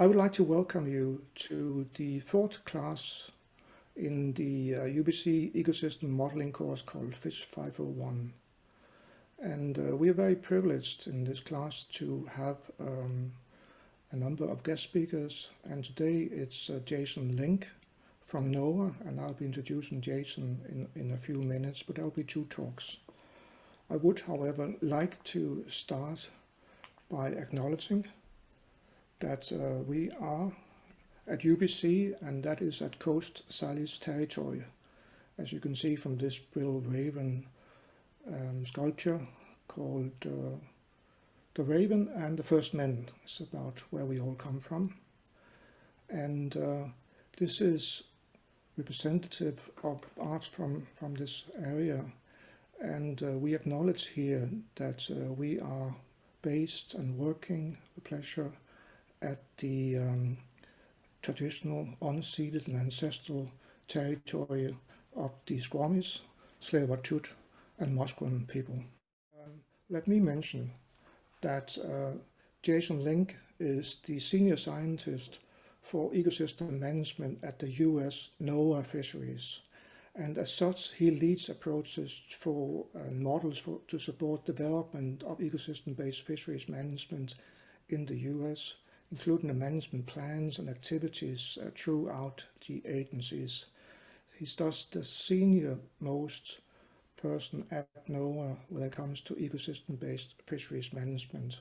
I would like to welcome you to the fourth class in the UBC Ecosystem Modeling course called Fish 501. And we are very privileged in this class to have a number of guest speakers. And today it's Jason Link from NOAA, and I'll be introducing Jason in a few minutes, but there'll be two talks. I would, however, like to start by acknowledging that we are at UBC, and that is at Coast Salis territory. As you can see from this Brill Raven sculpture called The Raven and the First Men. It's about where we all come from. And this is representative of art from this area. And we acknowledge here that we are based and working with pleasure at the traditional, unceded and ancestral territory of the Squamish, Tsleil-Waututh and Musqueam people. Let me mention that Jason Link is the senior scientist for ecosystem management at the US NOAA fisheries. And as such, he leads approaches for models to support development of ecosystem-based fisheries management in the US, including the management plans and activities throughout the agencies. He's thus the senior most person at NOAA when it comes to ecosystem-based fisheries management,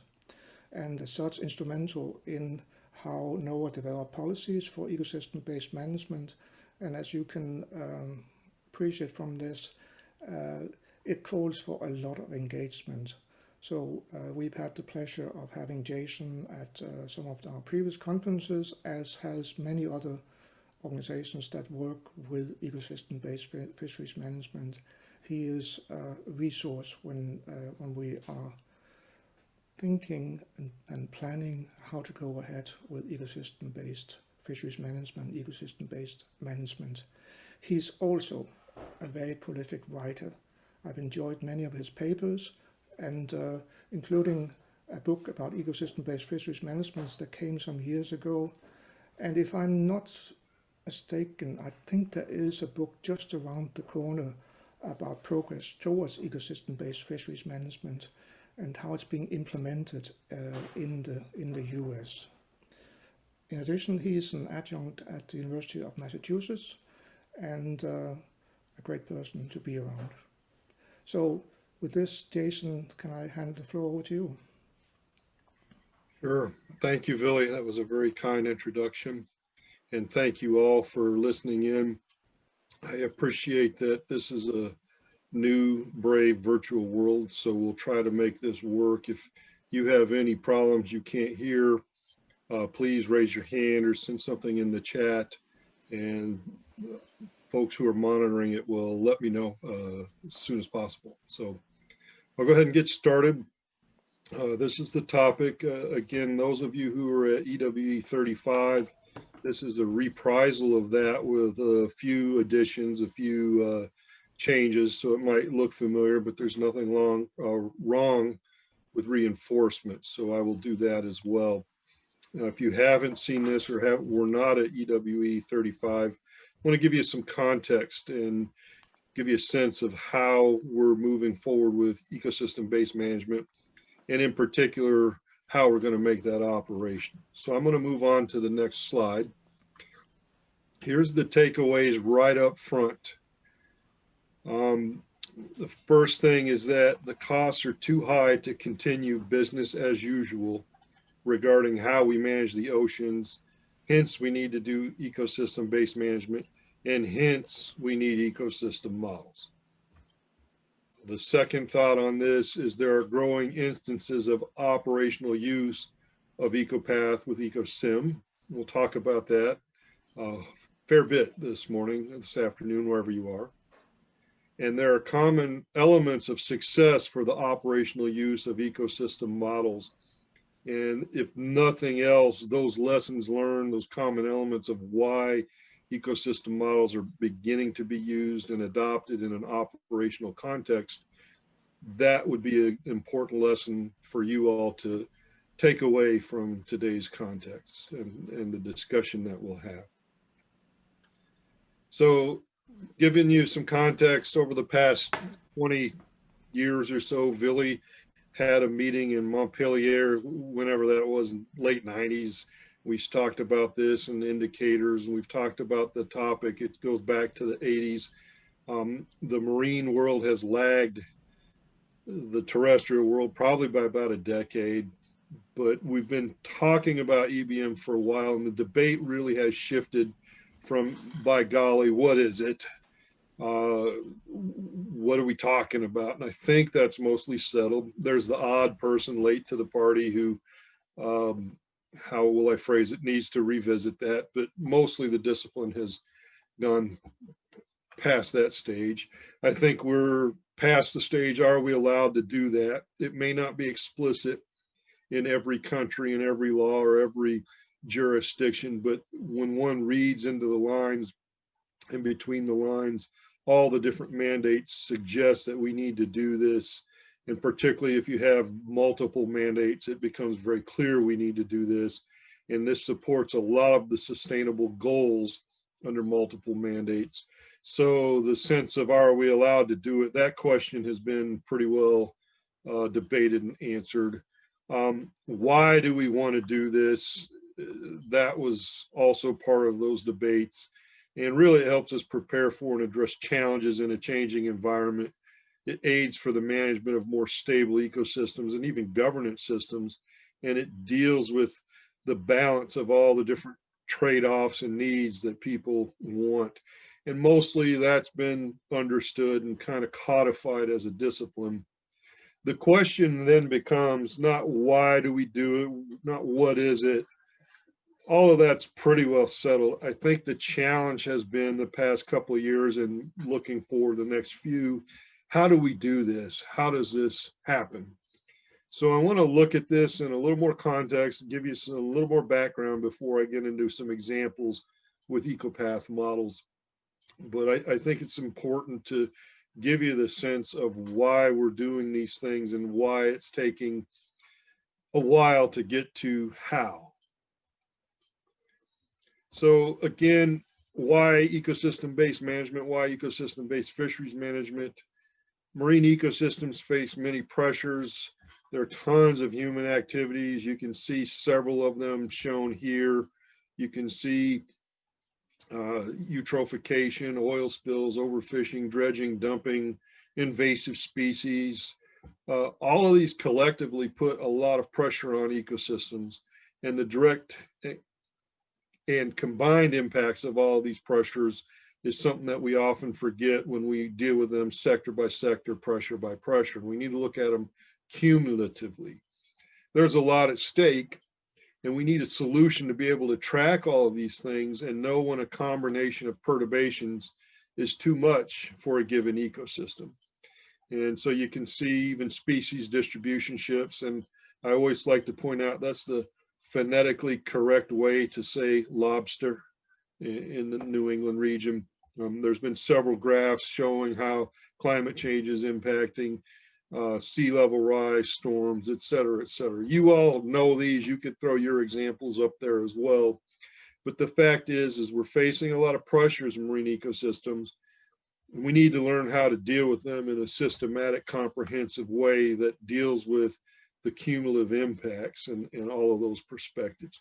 and as such instrumental in how NOAA develop policies for ecosystem-based management. And as you can appreciate from this, it calls for a lot of engagement. So we've had the pleasure of having Jason at some of our previous conferences, as has many other organizations that work with ecosystem-based fisheries management. He is a resource when we are thinking and planning how to go ahead with ecosystem-based fisheries management, ecosystem-based management. He's also a very prolific writer. I've enjoyed many of his papers, and including a book about ecosystem-based fisheries management that came some years ago. And if I'm not mistaken, I think there is a book just around the corner about progress towards ecosystem-based fisheries management and how it's being implemented in the US. In addition, he is an adjunct at the University of Massachusetts and a great person to be around. So with this, Jason, can I hand the floor over to you? Sure. Thank you, Villy. That was a very kind introduction. And thank you all for listening in. I appreciate that this is a new, brave virtual world, so we'll try to make this work. If you have any problems you can't hear, please raise your hand or send something in the chat, and folks who are monitoring it will let me know as soon as possible. So I'll go ahead and get started. This is the topic. Again, those of you who are at EWE 35, this is a reprisal of that with a few additions, a few changes, so it might look familiar, but there's nothing wrong with reinforcement, so I will do that as well. If you haven't seen this or were not at EWE 35, I want to give you some context and give you a sense of how we're moving forward with ecosystem-based management, and in particular, how we're going to make that operation. So I'm going to move on to the next slide. Here's the takeaways right up front. The first thing is that the costs are too high to continue business as usual regarding how we manage the oceans. Hence, we need to do ecosystem-based management, and hence we need ecosystem models. The second thought on this is there are growing instances of operational use of Ecopath with Ecosim. We'll talk about that a fair bit this morning, this afternoon, wherever you are. And there are common elements of success for the operational use of ecosystem models. And if nothing else, those lessons learned, those common elements of why ecosystem models are beginning to be used and adopted in an operational context, that would be an important lesson for you all to take away from today's context and the discussion that we'll have. So, giving you some context, over the past 20 years or so, Villy had a meeting in Montpelier, whenever that was, in late 90s. We talked about this and indicators, and we've talked about the topic. It goes back to the 80s. The marine world has lagged the terrestrial world probably by about a decade, but we've been talking about EBM for a while, and the debate really has shifted from, by golly, what is it? What are we talking about? And I think that's mostly settled. There's the odd person late to the party who, how will I phrase it, needs to revisit that, but mostly the discipline has gone past that stage. I think we're past the stage, are we allowed to do that? It may not be explicit in every country, in every law, or every jurisdiction, but when one reads into the lines and between the lines, all the different mandates suggest that we need to do this. And particularly if you have multiple mandates, it becomes very clear we need to do this. And this supports a lot of the sustainable goals under multiple mandates. So the sense of, are we allowed to do it? That question has been pretty well debated and answered. Why do we want to do this? That was also part of those debates. And really it helps us prepare for and address challenges in a changing environment. It aids for the management of more stable ecosystems and even governance systems. And it deals with the balance of all the different trade-offs and needs that people want. And mostly that's been understood and kind of codified as a discipline. The question then becomes not why do we do it, not what is it. All of that's pretty well settled. I think the challenge has been the past couple of years and looking for the next few, how do we do this? How does this happen? So I want to look at this in a little more context, give you a little more background before I get into some examples with Ecopath models. But I think it's important to give you the sense of why we're doing these things and why it's taking a while to get to how. So again, why ecosystem-based management? Why ecosystem-based fisheries management? Marine ecosystems face many pressures. There are tons of human activities. You can see several of them shown here. You can see eutrophication, oil spills, overfishing, dredging, dumping, invasive species. All of these collectively put a lot of pressure on ecosystems, and the direct and combined impacts of all of these pressures is something that we often forget when we deal with them sector by sector, pressure by pressure. We need to look at them cumulatively. There's a lot at stake, and we need a solution to be able to track all of these things and know when a combination of perturbations is too much for a given ecosystem. And so you can see even species distribution shifts, and I always like to point out that's the phonetically correct way to say lobster in the New England region. There's been several graphs showing how climate change is impacting sea level rise, storms, et cetera, et cetera. You all know these. You could throw your examples up there as well. But the fact is we're facing a lot of pressures in marine ecosystems. We need to learn how to deal with them in a systematic, comprehensive way that deals with the cumulative impacts and all of those perspectives.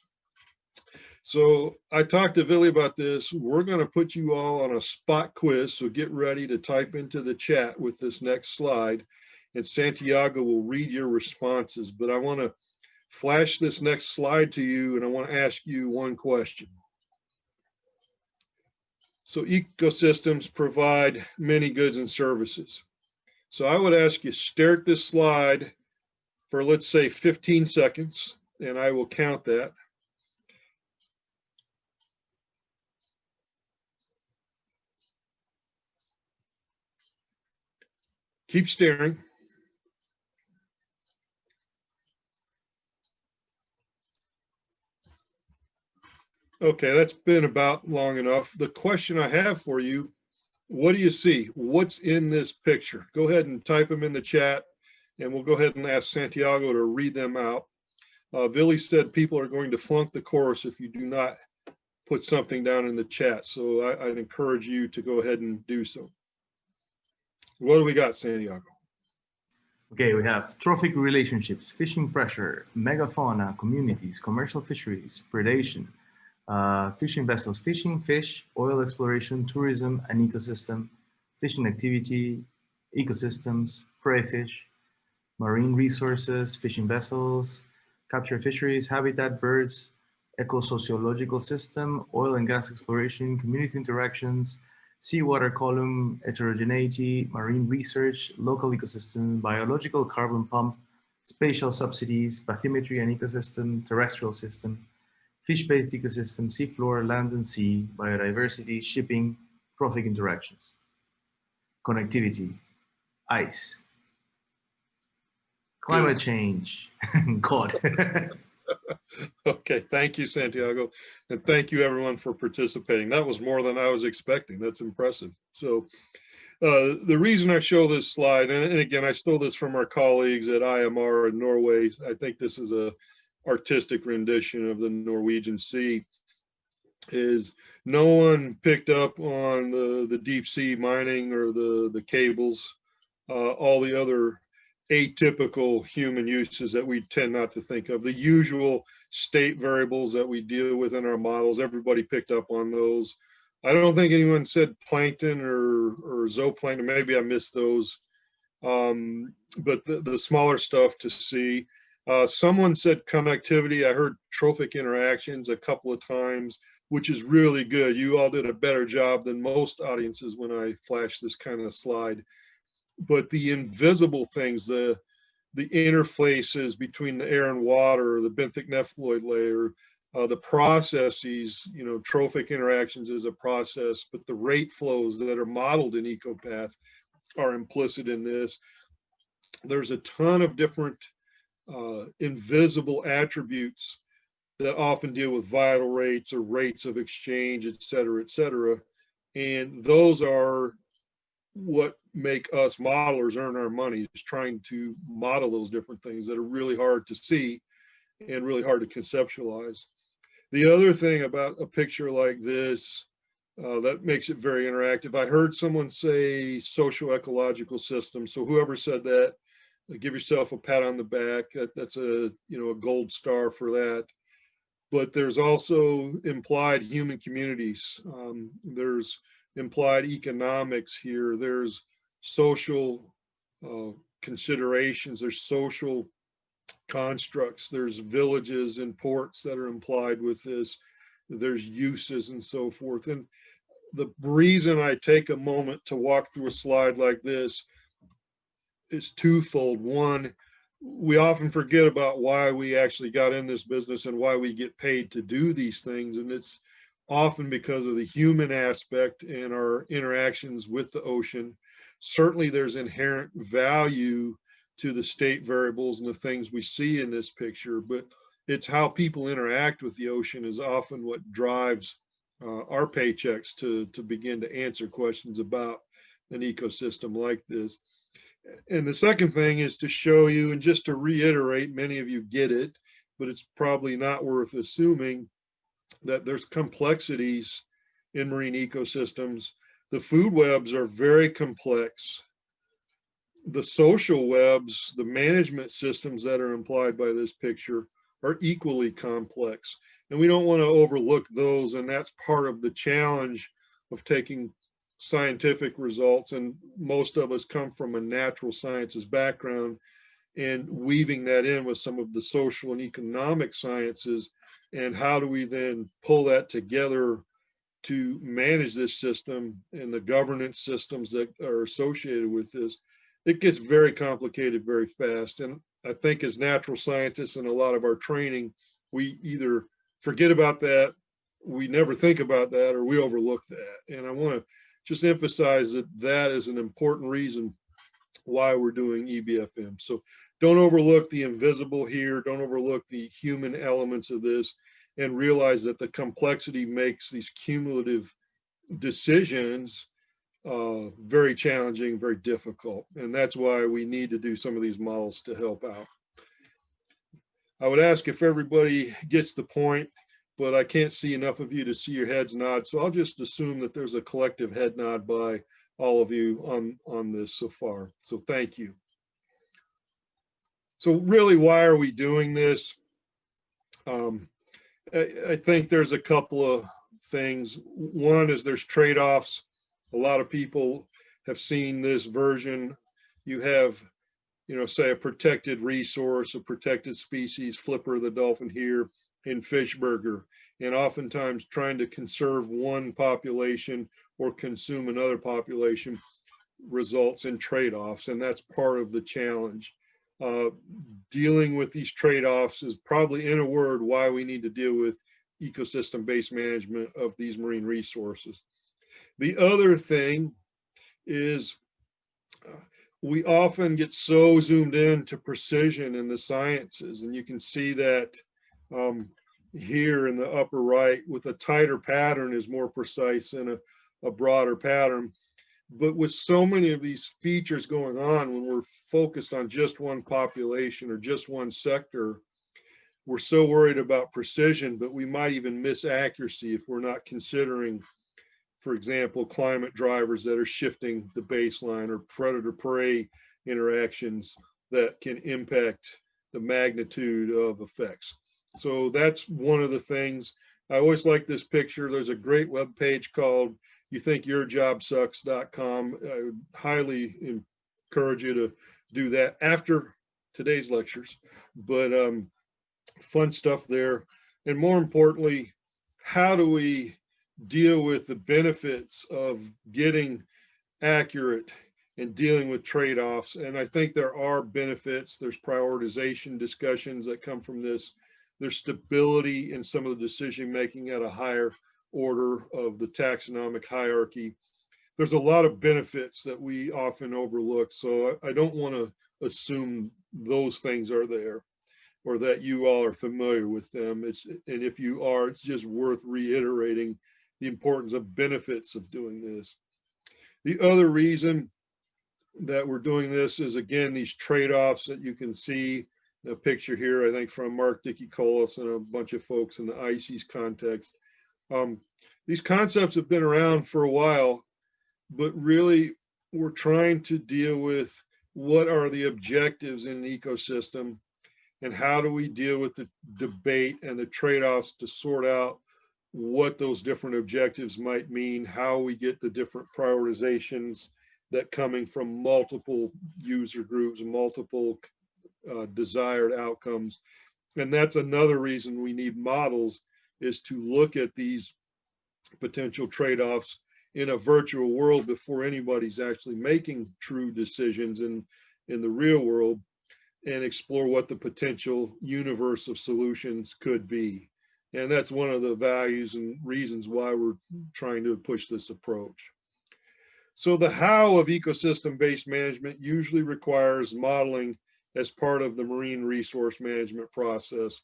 So I talked to Villy about this. We're going to put you all on a spot quiz, so get ready to type into the chat with this next slide, and Santiago will read your responses. But I want to flash this next slide to you, and I want to ask you one question. So ecosystems provide many goods and services. So I would ask you, stare at this slide for, let's say, 15 seconds, and I will count that. Keep staring. Okay, that's been about long enough. The question I have for you, what do you see? What's in this picture? Go ahead and type them in the chat, and we'll go ahead and ask Santiago to read them out. Billy said people are going to flunk the course if you do not put something down in the chat. So I'd encourage you to go ahead and do so. What do we got, Santiago? Okay, we have trophic relationships, fishing pressure, megafauna, communities, commercial fisheries, predation, fishing vessels, fishing, fish, oil exploration, tourism, and ecosystem, fishing activity, ecosystems, prey fish, marine resources, fishing vessels, capture fisheries, habitat, birds, eco-sociological system, oil and gas exploration, community interactions, seawater column, heterogeneity, marine research, local ecosystem, biological carbon pump, spatial subsidies, bathymetry and ecosystem, terrestrial system, fish-based ecosystem, seafloor, land and sea, biodiversity, shipping, trophic interactions, connectivity, ice, climate change, God. Okay, thank you, Santiago. And thank you everyone for participating. That was more than I was expecting. That's impressive. So the reason I show this slide, and again, I stole this from our colleagues at IMR in Norway. I think this is a artistic rendition of the Norwegian Sea, is no one picked up on the deep sea mining or the cables, all the other atypical human uses that we tend not to think of. The usual state variables that we deal with in our models, everybody picked up on those. I don't think anyone said plankton or zooplankton, maybe I missed those. But the smaller stuff to see. Someone said connectivity. I heard trophic interactions a couple of times, which is really good. You all did a better job than most audiences when I flashed this kind of slide. But the invisible things, the interfaces between the air and water, the benthic nephaloid layer, the processes, you know, trophic interactions is a process, but the rate flows that are modeled in Ecopath are implicit in this. There's a ton of different invisible attributes that often deal with vital rates or rates of exchange, et cetera, et cetera. And those are what make us modelers earn our money, is trying to model those different things that are really hard to see and really hard to conceptualize. The other thing about a picture like this that makes it very interactive, I heard someone say social ecological system. So whoever said that, give yourself a pat on the back. That's a, you know, a gold star for that. But there's also implied human communities. There's implied economics here. There's social considerations. There's social constructs. There's villages and ports that are implied with this. There's uses and so forth. And the reason I take a moment to walk through a slide like this is twofold. One, we often forget about why we actually got in this business and why we get paid to do these things. And it's often because of the human aspect and our interactions with the ocean. Certainly there's inherent value to the state variables and the things we see in this picture, but it's how people interact with the ocean is often what drives our paychecks to begin to answer questions about an ecosystem like this. And the second thing is to show you, and just to reiterate, many of you get it, but it's probably not worth assuming, that there's complexities in marine ecosystems. The food webs are very complex. The social webs, the management systems that are implied by this picture are equally complex. And we don't want to overlook those, and that's part of the challenge of taking scientific results, and most of us come from a natural sciences background, and weaving that in with some of the social and economic sciences, and how do we then pull that together to manage this system and the governance systems that are associated with this. It gets very complicated very fast. And I think as natural scientists in a lot of our training, we either forget about that, we never think about that, or we overlook that. And I want to just emphasize that that is an important reason why we're doing EBFM. So don't overlook the invisible here, don't overlook the human elements of this, and realize that the complexity makes these cumulative decisions very challenging, very difficult. And that's why we need to do some of these models to help out. I would ask if everybody gets the point, but I can't see enough of you to see your heads nod. So I'll just assume that there's a collective head nod by all of you on this so far. So thank you. So really, why are we doing this? I think there's a couple of things. One is there's trade-offs. A lot of people have seen this version. You have, say a protected resource, a protected species, flipper the dolphin here in Fishburger, and oftentimes trying to conserve one population or consume another population results in trade-offs, and that's part of the challenge. Dealing with these trade-offs is probably, in a word, why we need to deal with ecosystem-based management of these marine resources. The other thing is we often get so zoomed in to precision in the sciences, and you can see that here in the upper right with a tighter pattern is more precise than a broader pattern. But with so many of these features going on, when we're focused on just one population or just one sector, we're so worried about precision, but we might even miss accuracy if we're not considering, for example, climate drivers that are shifting the baseline or predator-prey interactions that can impact the magnitude of effects. So that's one of the things. I always like this picture. There's a great web page called youthinkyourjobsucks.com. I would highly encourage you to do that after today's lectures, but fun stuff there. And more importantly, how do we deal with the benefits of getting accurate and dealing with trade-offs? And I think there are benefits. There's prioritization discussions that come from this. There's stability in some of the decision making at a higher order of the taxonomic hierarchy. There's a lot of benefits that we often overlook. So I don't want to assume those things are there or that you all are familiar with them. And if you are, it's just worth reiterating the importance of benefits of doing this. The other reason that we're doing this is, again, these trade-offs that you can see. A picture here, I think, from Mark Dickey Collis and a bunch of folks in the ICES context. These concepts have been around for a while, but really we're trying to deal with what are the objectives in an ecosystem and how do we deal with the debate and the trade-offs to sort out what those different objectives might mean, how we get the different prioritizations that coming from multiple user groups, multiple desired outcomes. And that's another reason we need models, is to look at these potential trade-offs in a virtual world before anybody's actually making true decisions in the real world, and explore what the potential universe of solutions could be. And that's one of the values and reasons why we're trying to push this approach. So the how of ecosystem-based management usually requires modeling as part of the marine resource management process.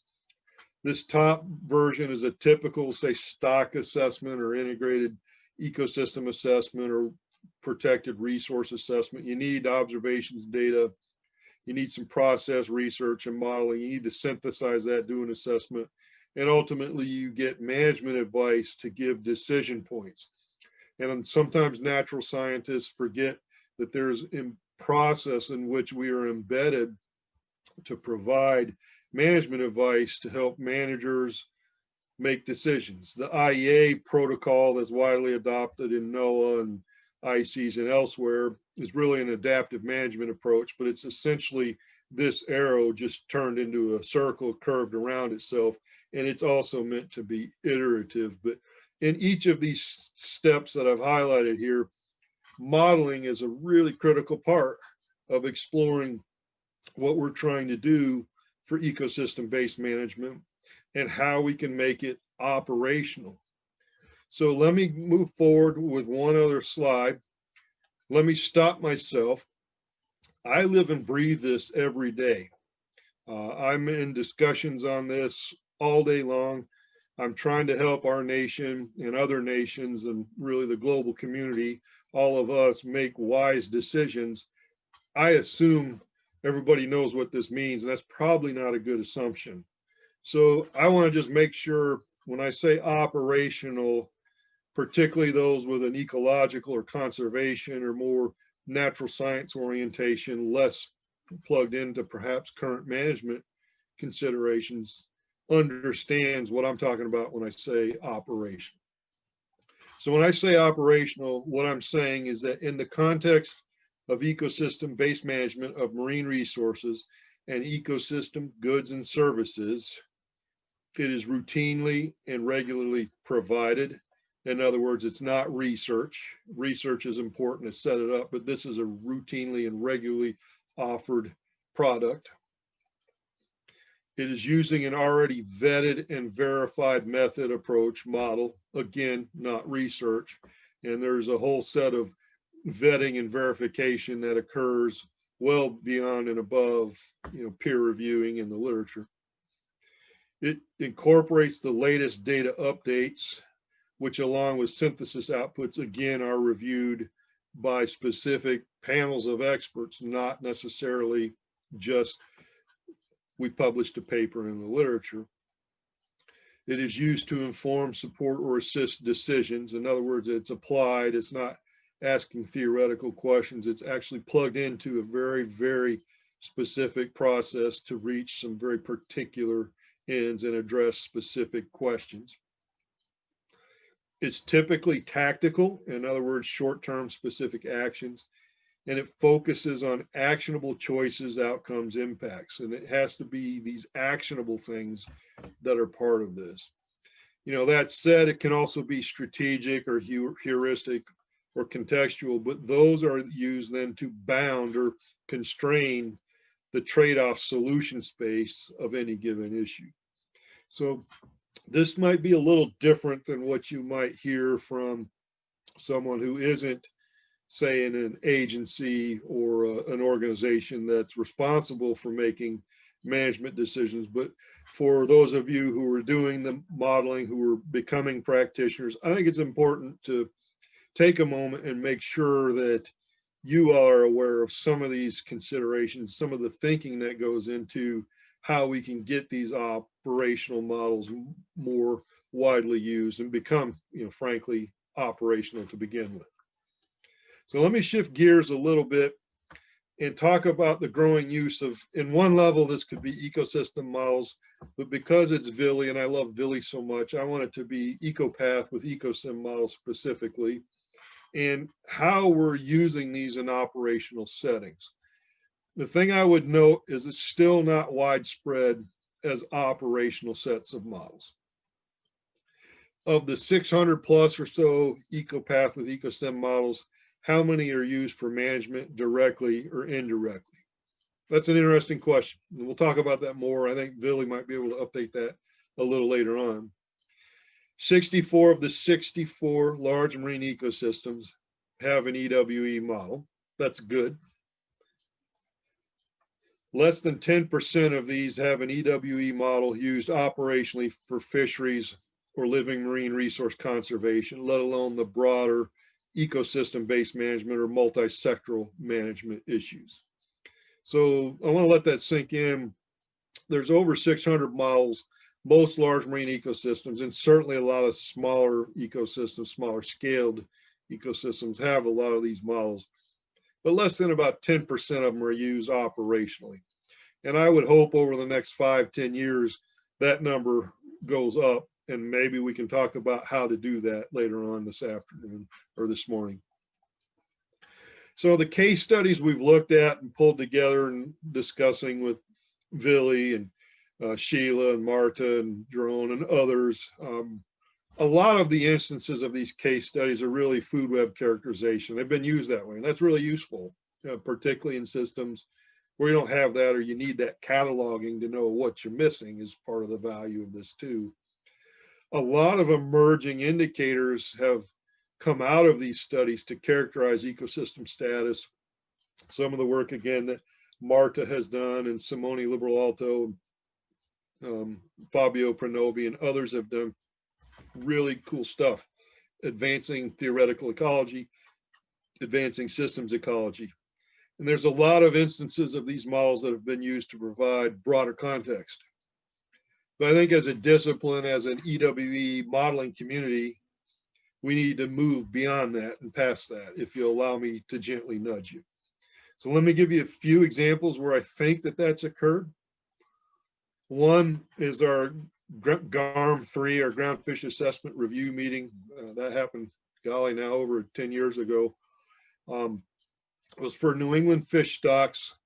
This top version is a typical, say, stock assessment or integrated ecosystem assessment or protected resource assessment. You need observations data. You need some process research and modeling. You need to synthesize that, do an assessment. And ultimately, you get management advice to give decision points. And sometimes natural scientists forget that there's a process in which we are embedded to provide management advice to help managers make decisions. The IEA protocol that's widely adopted in NOAA and ICES and elsewhere is really an adaptive management approach, but it's essentially this arrow just turned into a circle curved around itself, and it's also meant to be iterative. But in each of these steps that I've highlighted here, modeling is a really critical part of exploring what we're trying to do for ecosystem-based management and how we can make it operational. So let me move forward with one other slide. Let me stop myself. I live and breathe this every day. I'm in discussions on this all day long. I'm trying to help our nation and other nations and really the global community, all of us, make wise decisions. I assume everybody knows what this means, and that's probably not a good assumption. So I want to just make sure when I say operational, particularly those with an ecological or conservation or more natural science orientation, less plugged into perhaps current management considerations, understands what I'm talking about when I say operation. So when I say operational, what I'm saying is that in the context of ecosystem-based management of marine resources and ecosystem goods and services, it is routinely and regularly provided. In other words, it's not research. Research is important to set it up, but this is a routinely and regularly offered product. It is using an already vetted and verified method, approach, model, again, not research. And there's a whole set of vetting and verification that occurs well beyond and above, peer reviewing in the literature. It incorporates the latest data updates, which along with synthesis outputs, again, are reviewed by specific panels of experts, not necessarily just we published a paper in the literature. It is used to inform, support, or assist decisions. In other words, it's applied. It's not asking theoretical questions. It's actually plugged into a very, very specific process to reach some very particular ends and address specific questions. It's typically tactical, in other words, short-term specific actions, and it focuses on actionable choices, outcomes, impacts, and it has to be these actionable things that are part of this. That said, it can also be strategic or heuristic or contextual, but those are used then to bound or constrain the trade-off solution space of any given issue. So this might be a little different than what you might hear from someone who isn't, say, in an agency or an organization that's responsible for making management decisions. But for those of you who are doing the modeling, who are becoming practitioners, I think it's important to take a moment and make sure that you are aware of some of these considerations, some of the thinking that goes into how we can get these operational models more widely used and become, frankly, operational to begin with. So let me shift gears a little bit and talk about the growing use of, in one level, this could be ecosystem models, but because it's VILI and I love VILI so much, I want it to be Ecopath with Ecosim models specifically, and how we're using these in operational settings. The thing I would note is it's still not widespread as operational sets of models. Of the 600 plus or so Ecopath with Ecosim models, how many are used for management directly or indirectly? That's an interesting question. And we'll talk about that more. I think VILI might be able to update that a little later on. 64 of the 64 large marine ecosystems have an EWE model. That's good. Less than 10% of these have an EWE model used operationally for fisheries or living marine resource conservation, let alone the broader ecosystem-based management or multi-sectoral management issues. So I want to let that sink in. There's over 600 models, most large marine ecosystems, and certainly a lot of smaller ecosystems, smaller scaled ecosystems have a lot of these models, but less than about 10% of them are used operationally. And I would hope over the next 5-10 years, that number goes up. And maybe we can talk about how to do that later on this afternoon or this morning. So the case studies we've looked at and pulled together and discussing with VILI and Sheila and Marta and Drone and others, a lot of the instances of these case studies are really food web characterization. They've been used that way, and that's really useful, particularly in systems where you don't have that or you need that cataloging to know what you're missing is part of the value of this too. A lot of emerging indicators have come out of these studies to characterize ecosystem status. Some of the work, again, that Marta has done and Simone Liberalto, Fabio Pranovi, and others have done really cool stuff, advancing theoretical ecology, advancing systems ecology. And there's a lot of instances of these models that have been used to provide broader context. But I think as a discipline, as an EWE modeling community, we need to move beyond that and past that, if you'll allow me to gently nudge you. So let me give you a few examples where I think that that's occurred. One is our GARM-3, our Ground Fish Assessment Review meeting. That happened, golly, now over 10 years ago. It was for New England fish stocks.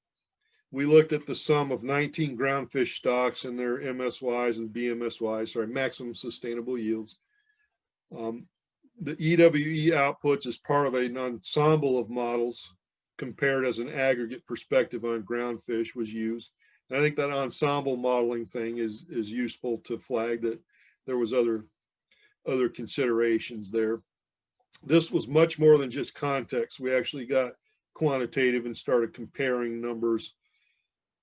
We looked at the sum of 19 ground fish stocks and their MSYs and BMSYs, sorry, maximum sustainable yields. The EWE outputs as part of an ensemble of models compared as an aggregate perspective on ground fish was used. And I think that ensemble modeling thing is useful to flag that there was other considerations there. This was much more than just context. We actually got quantitative and started comparing numbers.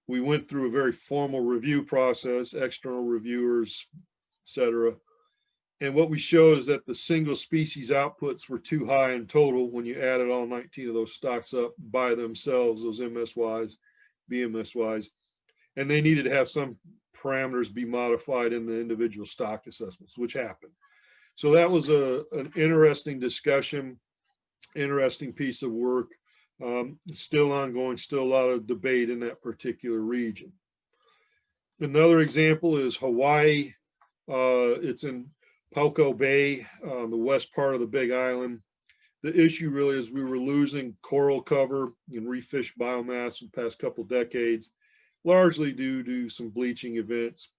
We went through a very formal review process, external reviewers, et cetera. And what we showed is that the single species outputs were too high in total when you added all 19 of those stocks up by themselves, those MSYs, BMSYs, and they needed to have some parameters be modified in the individual stock assessments, which happened. So that was an interesting discussion, interesting piece of work. Still ongoing, still a lot of debate in that particular region. Another example is Hawaii. It's in Pauco Bay, the west part of the Big Island. The issue really is we were losing coral cover and reef fish biomass in the past couple decades, largely due to some bleaching events.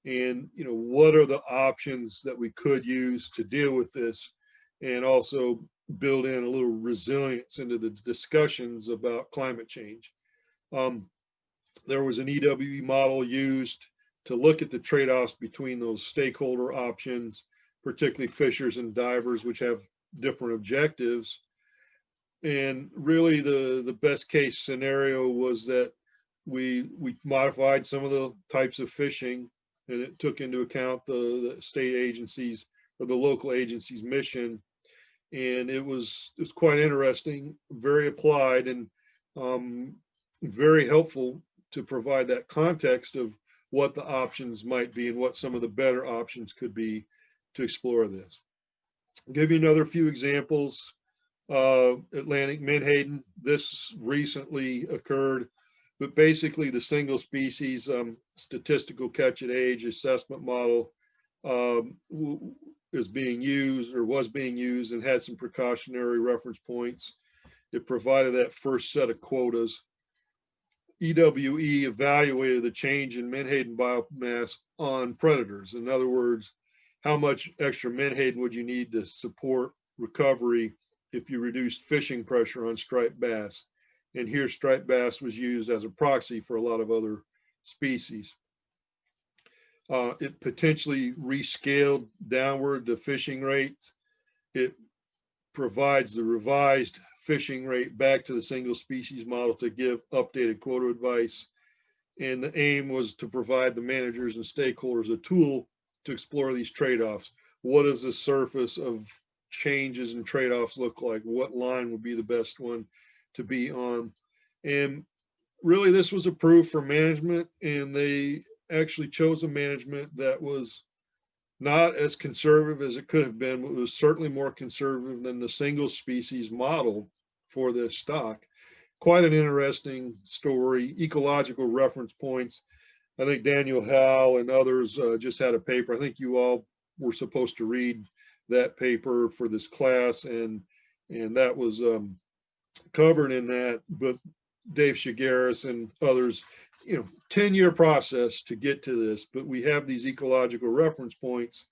And, you know, what are the options that we could use to deal with this and also build in a little resilience into the discussions about climate change. There was an EWE model used to look at the trade-offs between those stakeholder options, particularly fishers and divers, which have different objectives. And really the best case scenario was that we modified some of the types of fishing, and it took into account the state agencies or the local agency's mission. And it was quite interesting, very applied, and very helpful to provide that context of what the options might be and what some of the better options could be to explore this. I'll give you another few examples. Atlantic Menhaden, this recently occurred, but basically the single species statistical catch at age assessment model is being used or was being used and had some precautionary reference points. It provided that first set of quotas. EWE evaluated the change in menhaden biomass on predators. In other words, how much extra menhaden would you need to support recovery if you reduced fishing pressure on striped bass? And here striped bass was used as a proxy for a lot of other species. It potentially rescaled downward the fishing rate. It provides the revised fishing rate back to the single species model to give updated quota advice. And the aim was to provide the managers and stakeholders a tool to explore these trade-offs. What does the surface of changes and trade-offs look like? What line would be the best one to be on? And really this was approved for management, and they actually chose a management that was not as conservative as it could have been, but was certainly more conservative than the single species model for this stock. Quite an interesting story, ecological reference points. I think Daniel Howe and others just had a paper. I think you all were supposed to read that paper for this class, and that was covered in that, but Dave Shigaris and others, 10-year process to get to this, but we have these ecological reference points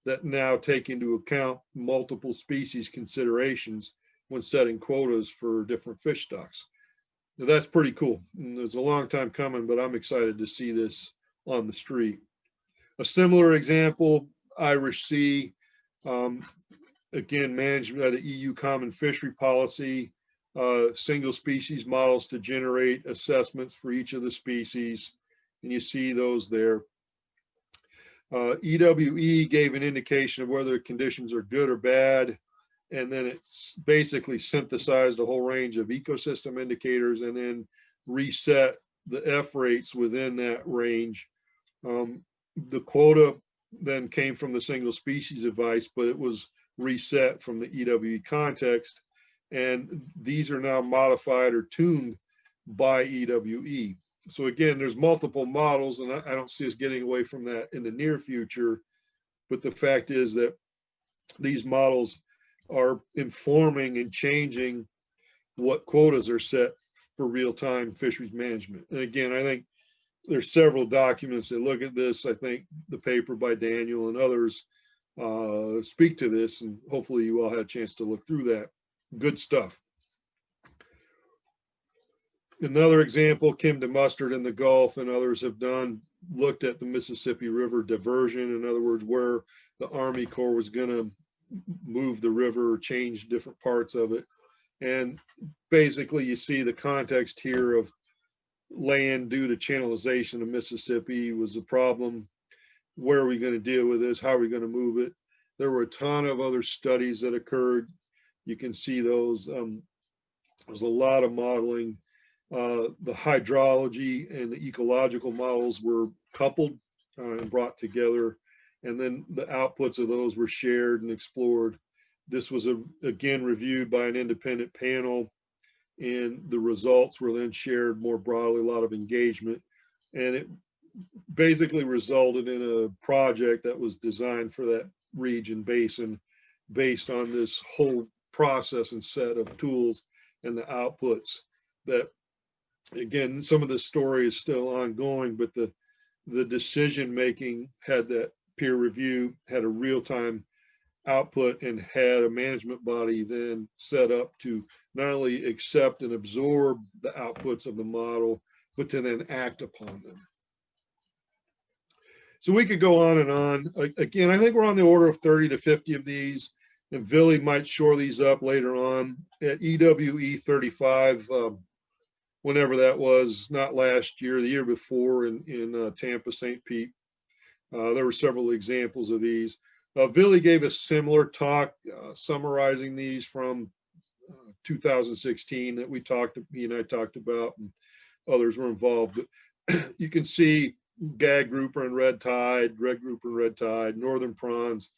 that now take into account multiple species considerations when setting quotas for different fish stocks. Now, that's pretty cool. And it's a long time coming, but I'm excited to see this on the street. A similar example, Irish Sea, again, managed by the EU Common Fishery Policy, single species models to generate assessments for each of the species, and you see those there. EWE gave an indication of whether conditions are good or bad, and then it's basically synthesized a whole range of ecosystem indicators and then reset the F rates within that range. the quota then came from the single species advice, but it was reset from the EWE context. And these are now modified or tuned by EWE. So again, there's multiple models, and I don't see us getting away from that in the near future. But the fact is that these models are informing and changing what quotas are set for real-time fisheries management. And again, I think there's several documents that look at this. I think the paper by Daniel and others speak to this, and hopefully you all had a chance to look through that. Good stuff. Another example, Kim DeMustard in the Gulf and others have done, looked at the Mississippi River diversion. In other words, where the Army Corps was going to move the river or change different parts of it. And basically you see the context here of land due to channelization of Mississippi was a problem. Where are we going to deal with this? How are we going to move it? There were a ton of other studies that occurred. You can see those. There's a lot of modeling. The hydrology and the ecological models were coupled and brought together, and then the outputs of those were shared and explored. This was again reviewed by an independent panel, and the results were then shared more broadly, a lot of engagement, and it basically resulted in a project that was designed for that region basin based on this whole process and set of tools and the outputs. That again, some of the story is still ongoing, but the decision making had that peer review, had a real-time output, and had a management body then set up to not only accept and absorb the outputs of the model, but to then act upon them. So we could go on and on. Again, I think we're on the order of 30 to 50 of these, and Villy might shore these up later on. At EWE 35, whenever that was, not last year, the year before in Tampa, St. Pete, there were several examples of these. Villy gave a similar talk summarizing these from 2016 that he and I talked about, and others were involved. But you can see gag grouper and red tide, red grouper and red tide, northern prawns,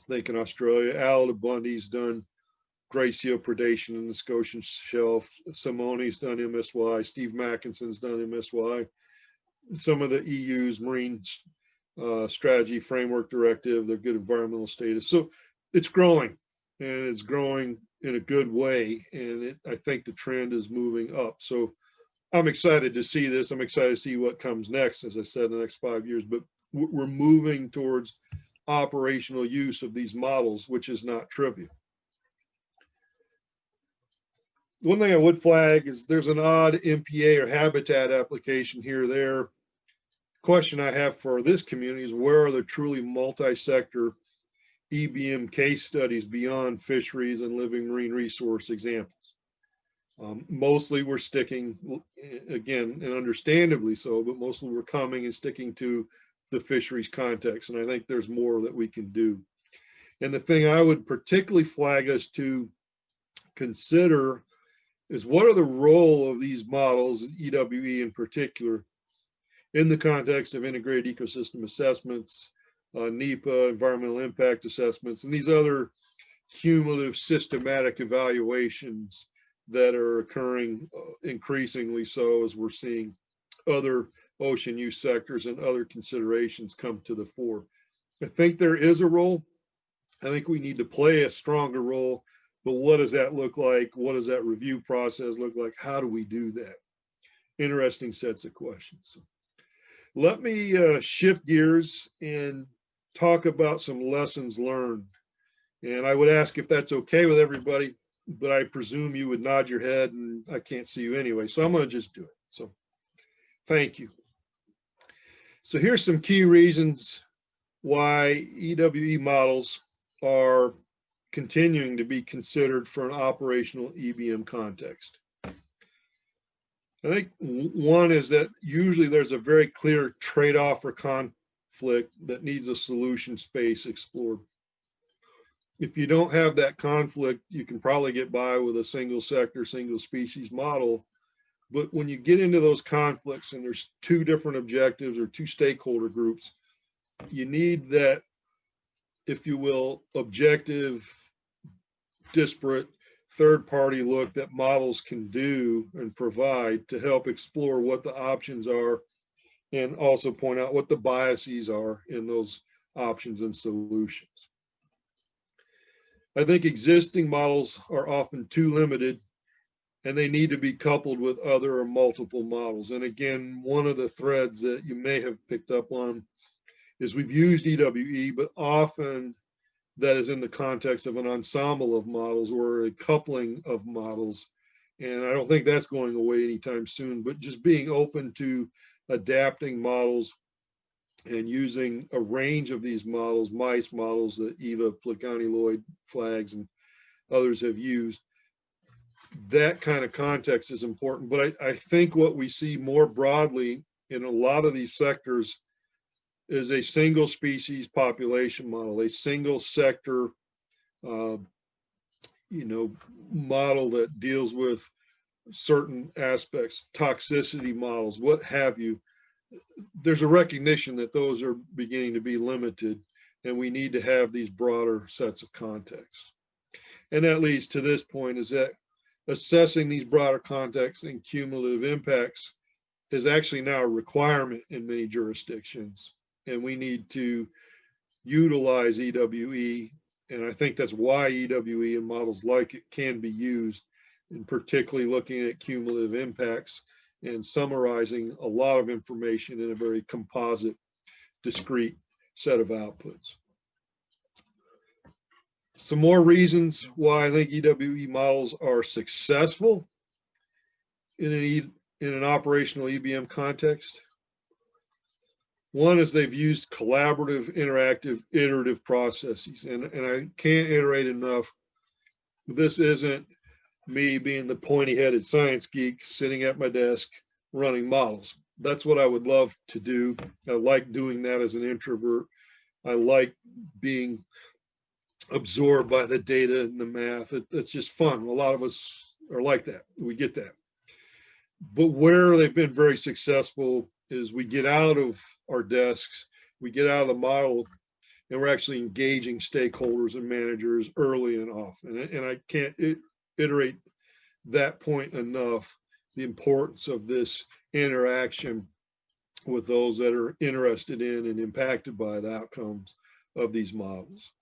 I think in Australia. Al Bundy's done Gracio predation in the Scotian shelf. Simone's done MSY. Steve Mackinson's done MSY. Some of the EU's Marine Strategy Framework Directive, their good environmental status. So it's growing, and it's growing in a good way. And I think the trend is moving up. So I'm excited to see this. I'm excited to see what comes next, as I said, in the next 5 years. But we're moving towards operational use of these models, which is not trivial. One thing I would flag is there's an odd MPA or habitat application here or there. Question I have for this community is, where are the truly multi-sector EBM case studies beyond fisheries and living marine resource examples? Mostly we're sticking, again, and understandably so, but mostly we're coming and sticking to the fisheries context. And I think there's more that we can do. And the thing I would particularly flag us to consider is, what are the role of these models, EWE in particular, in the context of integrated ecosystem assessments, NEPA, environmental impact assessments, and these other cumulative systematic evaluations that are occurring increasingly so as we're seeing other ocean use sectors and other considerations come to the fore. I think there is a role. I think we need to play a stronger role, but what does that look like? What does that review process look like? How do we do that? Interesting sets of questions. So let me shift gears and talk about some lessons learned. And I would ask if that's okay with everybody, but I presume you would nod your head, and I can't see you anyway, so I'm going to just do it. So thank you. So here's some key reasons why EWE models are continuing to be considered for an operational EBM context. I think one is that usually there's a very clear trade-off or conflict that needs a solution space explored. If you don't have that conflict, you can probably get by with a single sector, single species model, But when you get into those conflicts and there's two different objectives or two stakeholder groups, you need that, if you will, objective, disparate, third-party look that models can do and provide to help explore what the options are and also point out what the biases are in those options and solutions. I think existing models are often too limited and they need to be coupled with other or multiple models. And again, one of the threads that you may have picked up on is we've used EWE, but often that is in the context of an ensemble of models or a coupling of models. And I don't think that's going away anytime soon, but just being open to adapting models and using a range of these models, MICE models that Eva Plegani-Lloyd flags and others have used. That kind of context is important, but I think what we see more broadly in a lot of these sectors is a single species population model, a single sector, model that deals with certain aspects, toxicity models, what have you. There's a recognition that those are beginning to be limited, and we need to have these broader sets of contexts. And that leads to this point, is that assessing these broader contexts and cumulative impacts is actually now a requirement in many jurisdictions. And we need to utilize EWE. And I think that's why EWE and models like it can be used, and particularly looking at cumulative impacts and summarizing a lot of information in a very composite, discrete set of outputs. Some more reasons why I think EWE models are successful in an operational EBM context. One is they've used collaborative, interactive, iterative processes. And I can't iterate enough. This isn't me being the pointy-headed science geek sitting at my desk running models. That's what I would love to do. I like doing that as an introvert. I like being absorbed by the data and the math. It's just fun. A lot of us are like that. We get that. But where they've been very successful is we get out of our desks, we get out of the model, and we're actually engaging stakeholders and managers early and often. And I can't iterate that point enough, the importance of this interaction with those that are interested in and impacted by the outcomes of these models.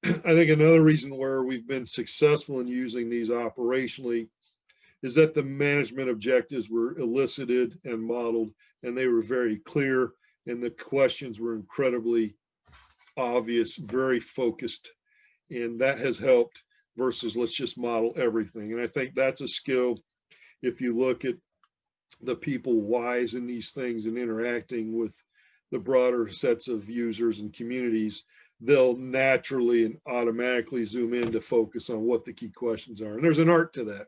I think another reason where we've been successful in using these operationally is that the management objectives were elicited and modeled, and they were very clear, and the questions were incredibly obvious, very focused, and that has helped versus let's just model everything. And I think that's a skill. If you look at the people wise in these things and interacting with the broader sets of users and communities, they'll naturally and automatically zoom in to focus on what the key questions are. And there's an art to that,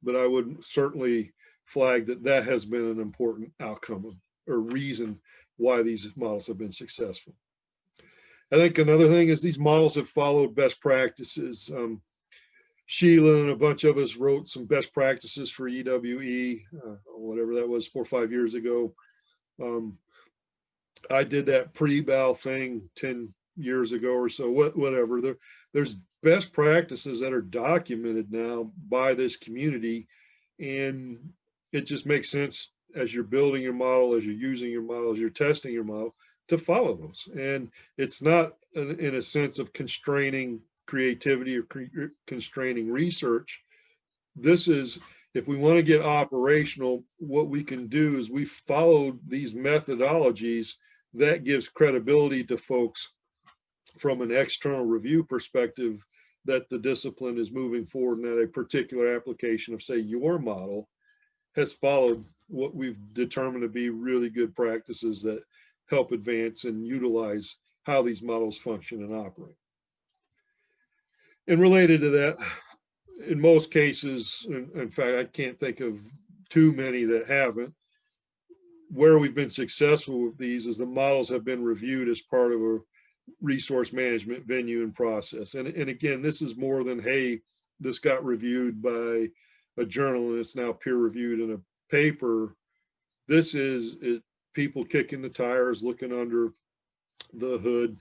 but I would certainly flag that that has been an important outcome or reason why these models have been successful. I think another thing is these models have followed best practices. Sheila and a bunch of us wrote some best practices for EWE, whatever that was, 4 or 5 years ago. I did that pre-BAL thing 10 years ago or so, whatever. There's best practices that are documented now by this community, and it just makes sense as you're building your model, as you're using your model, as you're testing your model, to follow those. And it's not in a sense of constraining creativity or constraining research. This is, if we want to get operational, what we can do is we followed these methodologies that gives credibility to folks from an external review perspective that the discipline is moving forward and that a particular application of, say, your model has followed what we've determined to be really good practices that help advance and utilize how these models function and operate. And related to that, in most cases, in fact, I can't think of too many that haven't, where we've been successful with these is the models have been reviewed as part of a resource management venue and process. And again, this is more than, hey, this got reviewed by a journal and it's now peer reviewed in a paper. This is people kicking the tires, looking under the hood,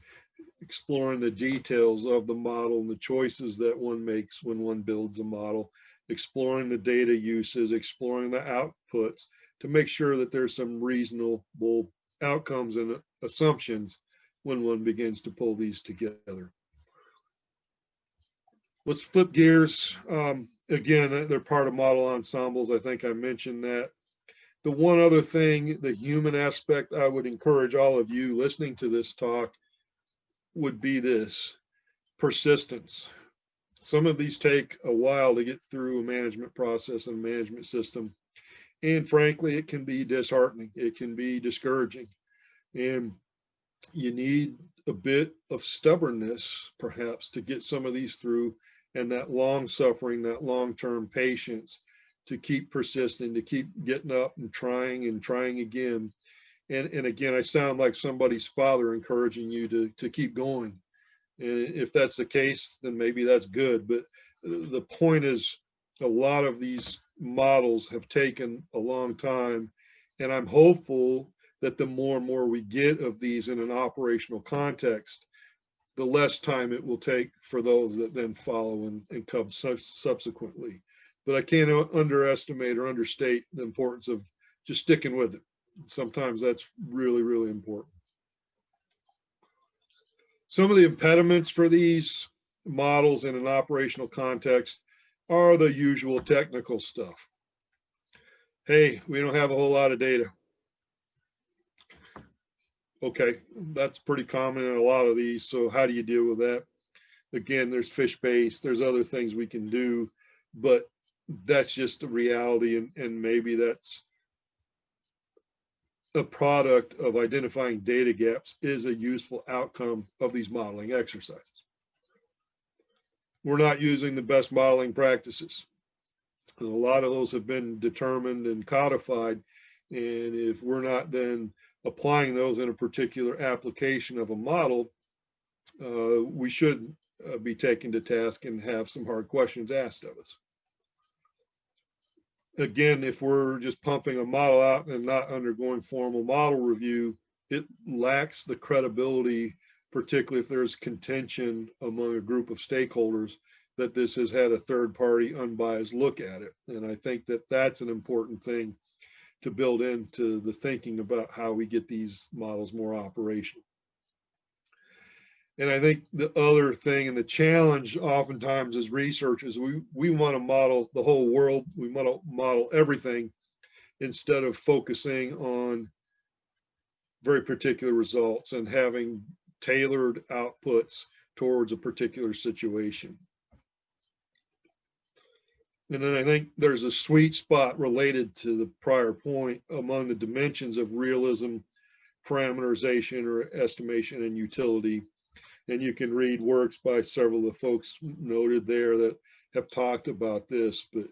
exploring the details of the model and the choices that one makes when one builds a model, exploring the data uses, exploring the outputs to make sure that there's some reasonable outcomes and assumptions when one begins to pull these together. Let's flip gears. Again, they're part of model ensembles. I think I mentioned that. The one other thing, the human aspect, I would encourage all of you listening to this talk would be this: persistence. Some of these take a while to get through a management process and management system. And frankly, it can be disheartening. It can be discouraging. And you need a bit of stubbornness, perhaps, to get some of these through, and that long suffering, that long-term patience to keep persisting, to keep getting up and trying again. And again, I sound like somebody's father encouraging you to keep going. And if that's the case, then maybe that's good. But the point is, a lot of these models have taken a long time. And I'm hopeful that the more and more we get of these in an operational context, the less time it will take for those that then follow and come subsequently. But I can't underestimate or understate the importance of just sticking with it. Sometimes that's really, really important. Some of the impediments for these models in an operational context are the usual technical stuff. Hey, we don't have a whole lot of data. Okay, that's pretty common in a lot of these. So how do you deal with that? Again, there's fish base, there's other things we can do, but that's just a reality, and maybe that's a product of identifying data gaps is a useful outcome of these modeling exercises. We're not using the best modeling practices. A lot of those have been determined and codified, and if we're not then applying those in a particular application of a model, we should be taken to task and have some hard questions asked of us. Again, if we're just pumping a model out and not undergoing formal model review, it lacks the credibility, particularly if there's contention among a group of stakeholders that this has had a third-party unbiased look at it. And I think that that's an important thing to build into the thinking about how we get these models more operational. And I think the other thing and the challenge oftentimes as researchers, we want to model the whole world. We want to model everything instead of focusing on very particular results and having tailored outputs towards a particular situation. And then I think there's a sweet spot related to the prior point among the dimensions of realism, parameterization, or estimation and utility. And you can read works by several of the folks noted there that have talked about this, but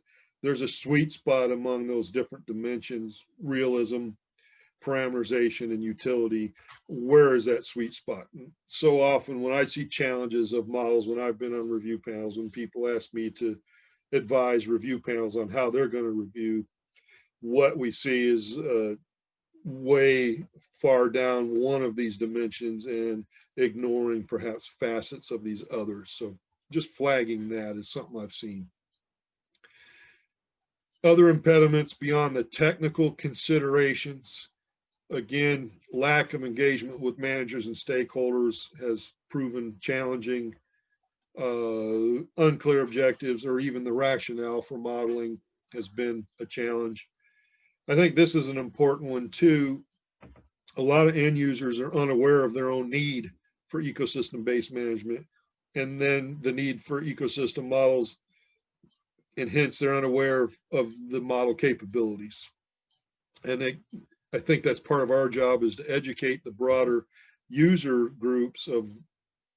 there's a sweet spot among those different dimensions: realism, parameterization, and utility. Where is that sweet spot? And so often when I see challenges of models, when I've been on review panels, when people ask me to advise review panels on how they're going to review, what we see is way far down one of these dimensions and ignoring perhaps facets of these others. So just flagging that is something I've seen. Other impediments beyond the technical considerations, again, lack of engagement with managers and stakeholders has proven challenging. Unclear objectives or even the rationale for modeling has been a challenge. I think this is an important one too. A lot of end users are unaware of their own need for ecosystem-based management, and then the need for ecosystem models, and hence they're unaware of the model capabilities. And I think that's part of our job, is to educate the broader user groups of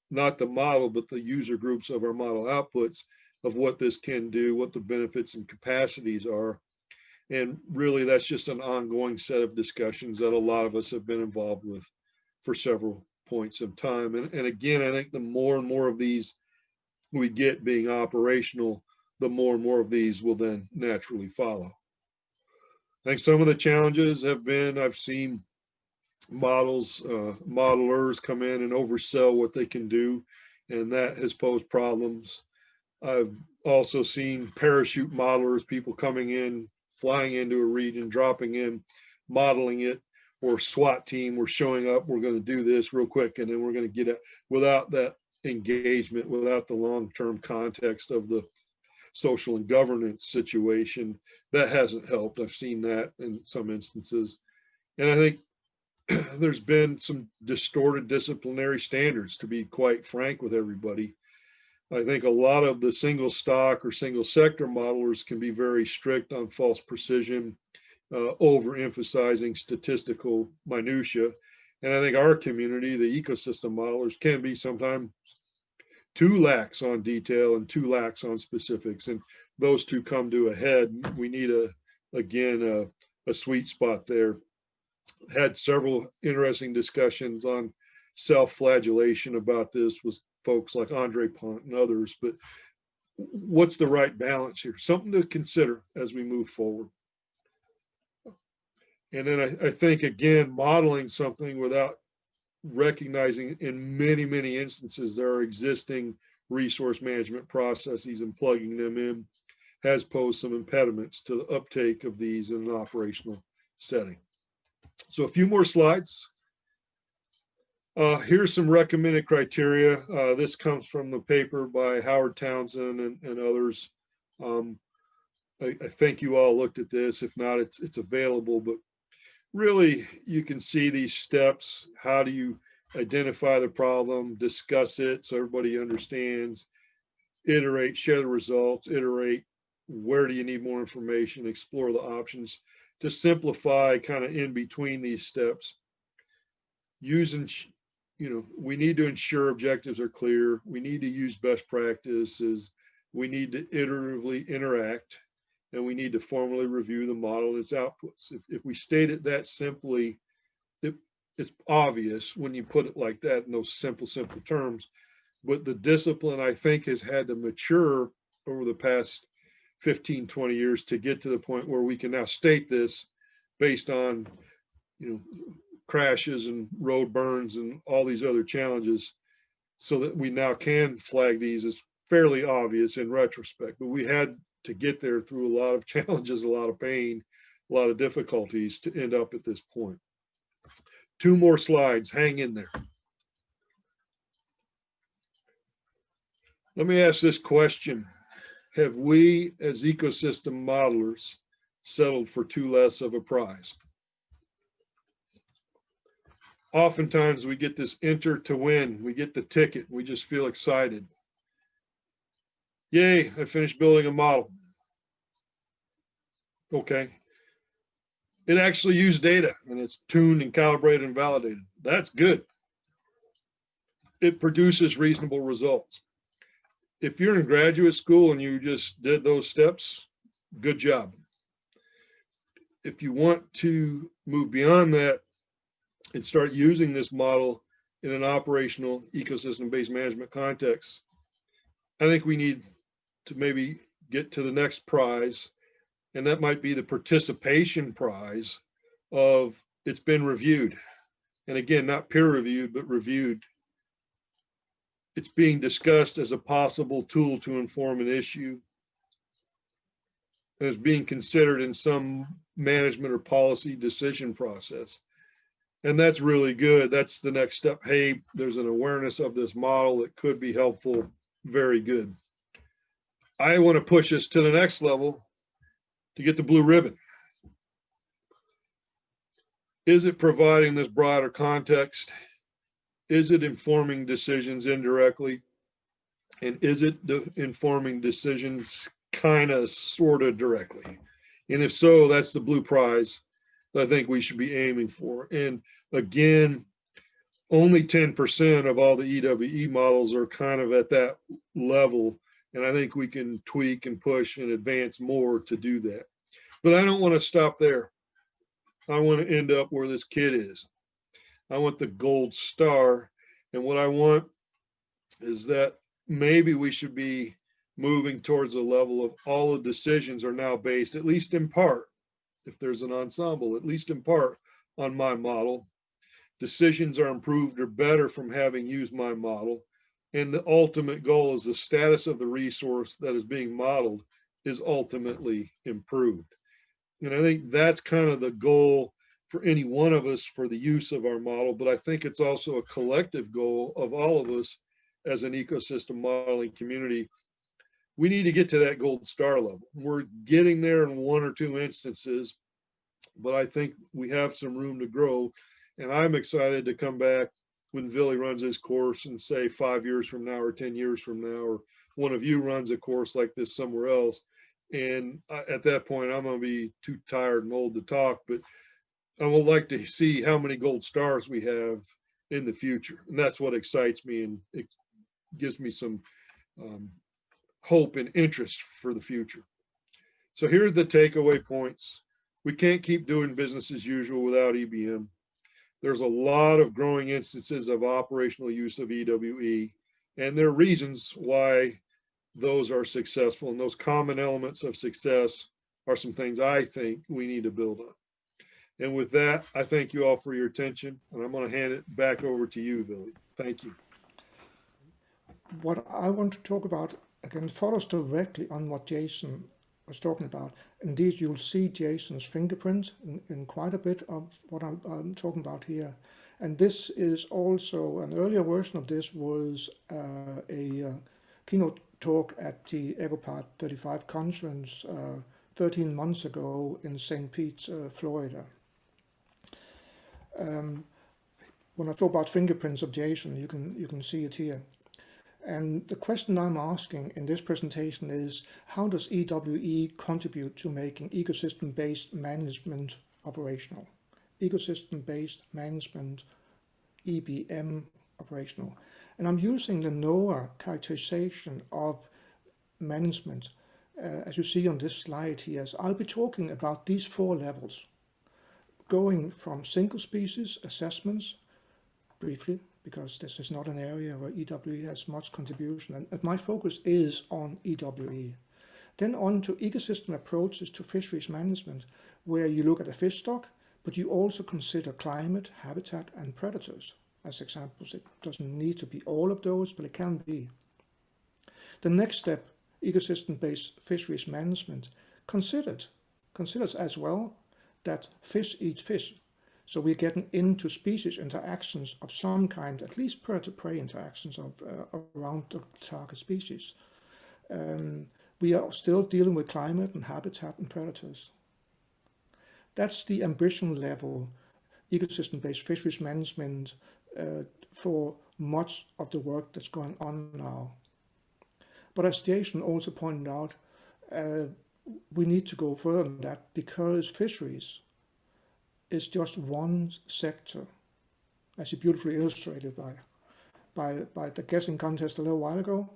not the model, but the user groups of our model outputs of what this can do, what the benefits and capacities are. And really, that's just an ongoing set of discussions that a lot of us have been involved with for several points of time. And again, I think the more and more of these we get being operational, the more and more of these will then naturally follow. I think some of the challenges have been, I've seen modelers come in and oversell what they can do, and that has posed problems. I've also seen parachute modelers, people coming in, flying into a region, dropping in, modeling it, or SWAT team, we're showing up, we're going to do this real quick, and then we're going to get it without that engagement, without the long-term context of the social and governance situation. That hasn't helped. I've seen that in some instances. And I think there's been some distorted disciplinary standards, to be quite frank with everybody. I think a lot of the single stock or single sector modelers can be very strict on false precision, overemphasizing statistical minutia. And I think our community, the ecosystem modelers, can be sometimes too lax on detail and too lax on specifics. And those two come to a head. We need again, a sweet spot there. Had several interesting discussions on self-flagellation about this with folks like Andre Pont and others, but what's the right balance here? Something to consider as we move forward. And then I think, again, modeling something without recognizing in many, many instances there are existing resource management processes, and plugging them in has posed some impediments to the uptake of these in an operational setting. So a few more slides. Here's some recommended criteria. This comes from the paper by Howard Townsend and others. I think you all looked at this. If not, it's available. But really, you can see these steps. How do you identify the problem, discuss it so everybody understands, iterate, share the results, iterate, where do you need more information, explore the options, to simplify kind of in between these steps. Using, we need to ensure objectives are clear. We need to use best practices. We need to iteratively interact, and we need to formally review the model and its outputs. If we state it that simply, it's obvious when you put it like that in those simple terms. But the discipline, I think, has had to mature over the past 15, 20 years to get to the point where we can now state this based on, crashes and road burns and all these other challenges, so that we now can flag these as fairly obvious in retrospect. But we had to get there through a lot of challenges, a lot of pain, a lot of difficulties to end up at this point. 2 more slides, hang in there. Let me ask this question. Have we, as ecosystem modelers, settled for too less of a prize? Oftentimes we get this enter to win, we get the ticket, we just feel excited. Yay, I finished building a model. Okay. It actually used data, and it's tuned and calibrated and validated. That's good. It produces reasonable results. If you're in graduate school and you just did those steps, good job. If you want to move beyond that and start using this model in an operational ecosystem-based management context, I think we need to maybe get to the next prize, and that might be the participation prize of it's been reviewed. And again, not peer reviewed, but reviewed. It's being discussed as a possible tool to inform an issue. And it's being considered in some management or policy decision process. And that's really good. That's the next step. Hey, there's an awareness of this model that could be helpful. Very good. I want to push us to the next level to get the blue ribbon. Is it providing this broader context? Is it informing decisions indirectly? And is it informing decisions kind of, sort of directly? And if so, that's the blue prize that I think we should be aiming for. And again, only 10% of all the EWE models are kind of at that level. And I think we can tweak and push and advance more to do that. But I don't want to stop there. I want to end up where this kid is. I want the gold star. And what I want is that maybe we should be moving towards a level of all the decisions are now based, at least in part, if there's an ensemble, at least in part, on my model. Decisions are improved or better from having used my model. And the ultimate goal is the status of the resource that is being modeled is ultimately improved. And I think that's kind of the goal for any one of us for the use of our model, but I think it's also a collective goal of all of us as an ecosystem modeling community. We need to get to that gold star level. We're getting there in one or two instances, but I think we have some room to grow. And I'm excited to come back when Billy runs his course and say 5 years from now or 10 years from now, or one of you runs a course like this somewhere else. And at that point, I'm going to be too tired and old to talk, but I would like to see how many gold stars we have in the future. And that's what excites me, and it gives me some hope and interest for the future. So here are the takeaway points. We can't keep doing business as usual without EBM. There's a lot of growing instances of operational use of EWE, and there are reasons why those are successful, and those common elements of success are some things I think we need to build on. And with that, I thank you all for your attention, and I'm going to hand it back over to you, Billy. Thank you. What I want to talk about, again, follows directly on what Jason was talking about. Indeed, you'll see Jason's fingerprint in quite a bit of what I'm talking about here. And this is also, an earlier version of this was a keynote talk at the Ecopath 35 conference 13 months ago in St. Pete, Florida. When I talk about fingerprints of Jason, you can see it here. And the question I'm asking in this presentation is, how does EWE contribute to making ecosystem-based management operational? Ecosystem-based management, EBM, operational. And I'm using the NOAA characterization of management, as you see on this slide here. So I'll be talking about these 4 levels, going from single species assessments, briefly, because this is not an area where EWE has much contribution, and my focus is on EWE. Then on to ecosystem approaches to fisheries management, where you look at the fish stock, but you also consider climate, habitat, and predators as examples. It doesn't need to be all of those, but it can be. The next step, ecosystem-based fisheries management, considers as well that fish eat fish. So we're getting into species interactions of some kind, at least predator-prey interactions of around the target species. We are still dealing with climate and habitat and predators. That's the ambition level, ecosystem-based fisheries management for much of the work that's going on now. But as Jason also pointed out, we need to go further than that, because fisheries is just one sector, as you beautifully illustrated by the guessing contest a little while ago.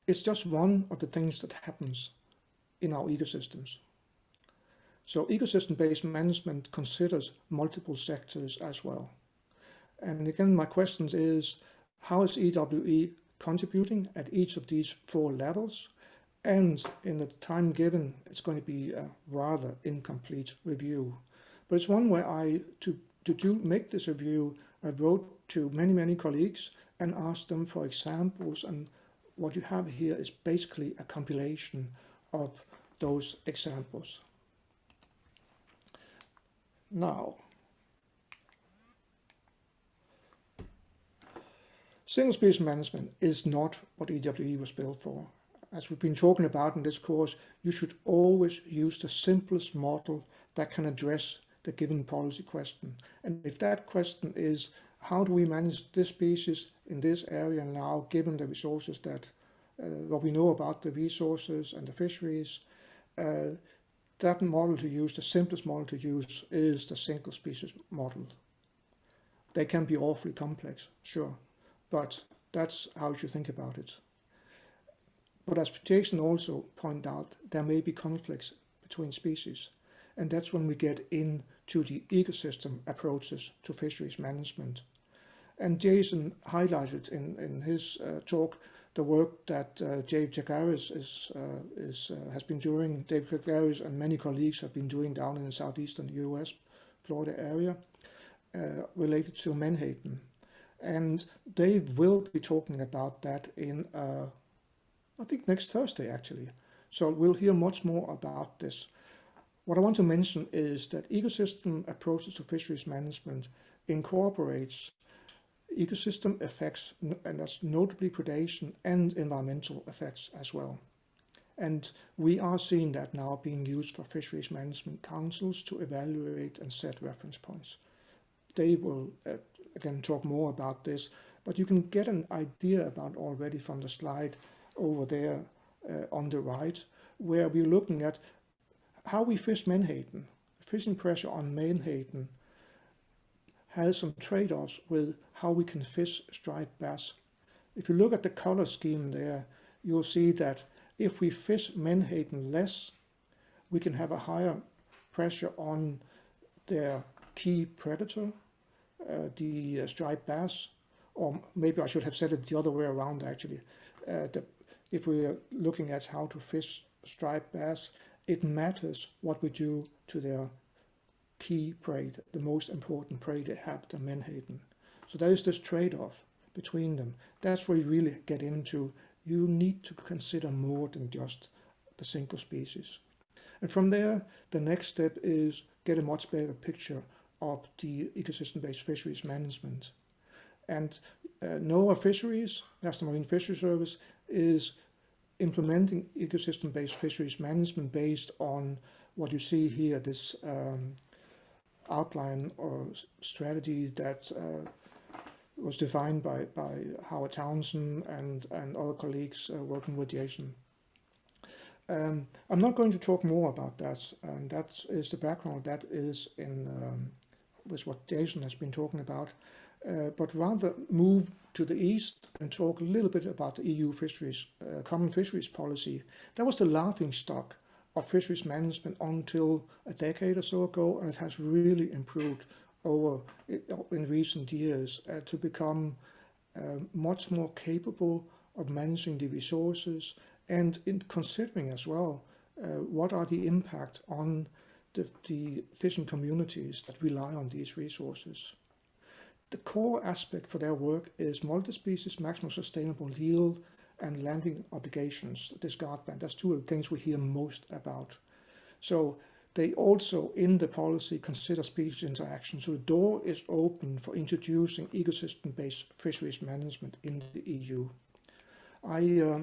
It's just one of the things that happens in our ecosystems. So ecosystem-based management considers multiple sectors as well. And again, my question is, how is EWE contributing at each of these 4 levels? And in the time given, it's going to be a rather incomplete review. But it's one where to make this review, I wrote to many colleagues and asked them for examples, and what you have here is basically a compilation of those examples. Now, single species management is not what EWE was built for. As we've been talking about in this course, you should always use the simplest model that can address the given policy question. And if that question is, how do we manage this species in this area now, given the resources that, what we know about the resources and the fisheries, that model to use, the simplest model to use, is the single species model. They can be awfully complex, sure, but that's how you should think about it. But as Jason also pointed out, there may be conflicts between species, and that's when we get into the ecosystem approaches to fisheries management. And Jason highlighted in his talk the work that David Jagaris has been doing. David Jagaris and many colleagues have been doing down in the southeastern US, Florida area, related to menhaden. And Dave will be talking about that in, I think next Thursday actually. So we'll hear much more about this. What I want to mention is that ecosystem approaches to fisheries management incorporates ecosystem effects, and that's notably predation and environmental effects as well. And we are seeing that now being used for fisheries management councils to evaluate and set reference points. They will again talk more about this, but you can get an idea about already from the slide over there on the right, where we're looking at how we fish menhaden. Fishing pressure on menhaden has some trade-offs with how we can fish striped bass. If you look at the color scheme there, you'll see that if we fish menhaden less, we can have a higher pressure on their key predator, the striped bass, or maybe I should have said it the other way around actually. If we are looking at how to fish striped bass, it matters what we do to their key prey, the most important prey they have, the menhaden. So there is this trade-off between them. That's where you really get into, you need to consider more than just the single species. And from there, the next step is get a much better picture of the ecosystem-based fisheries management. And NOAA Fisheries, National Marine Fisheries Service, is implementing ecosystem-based fisheries management based on what you see here, this outline or strategy that was defined by Howard Townsend and other colleagues working with Jason. I'm not going to talk more about that, and that is the background that is in with what Jason has been talking about, but rather move to the east and talk a little bit about the EU fisheries, common fisheries policy. That was the laughing stock of fisheries management until a decade or so ago, and it has really improved over in recent years to become much more capable of managing the resources and in considering as well what are the impact on the fishing communities that rely on these resources. The core aspect for their work is multi-species, maximum sustainable yield, and landing obligations, discard ban. That's two of the things we hear most about. So they also, in the policy, consider species interaction. So the door is open for introducing ecosystem-based fisheries management in the EU. I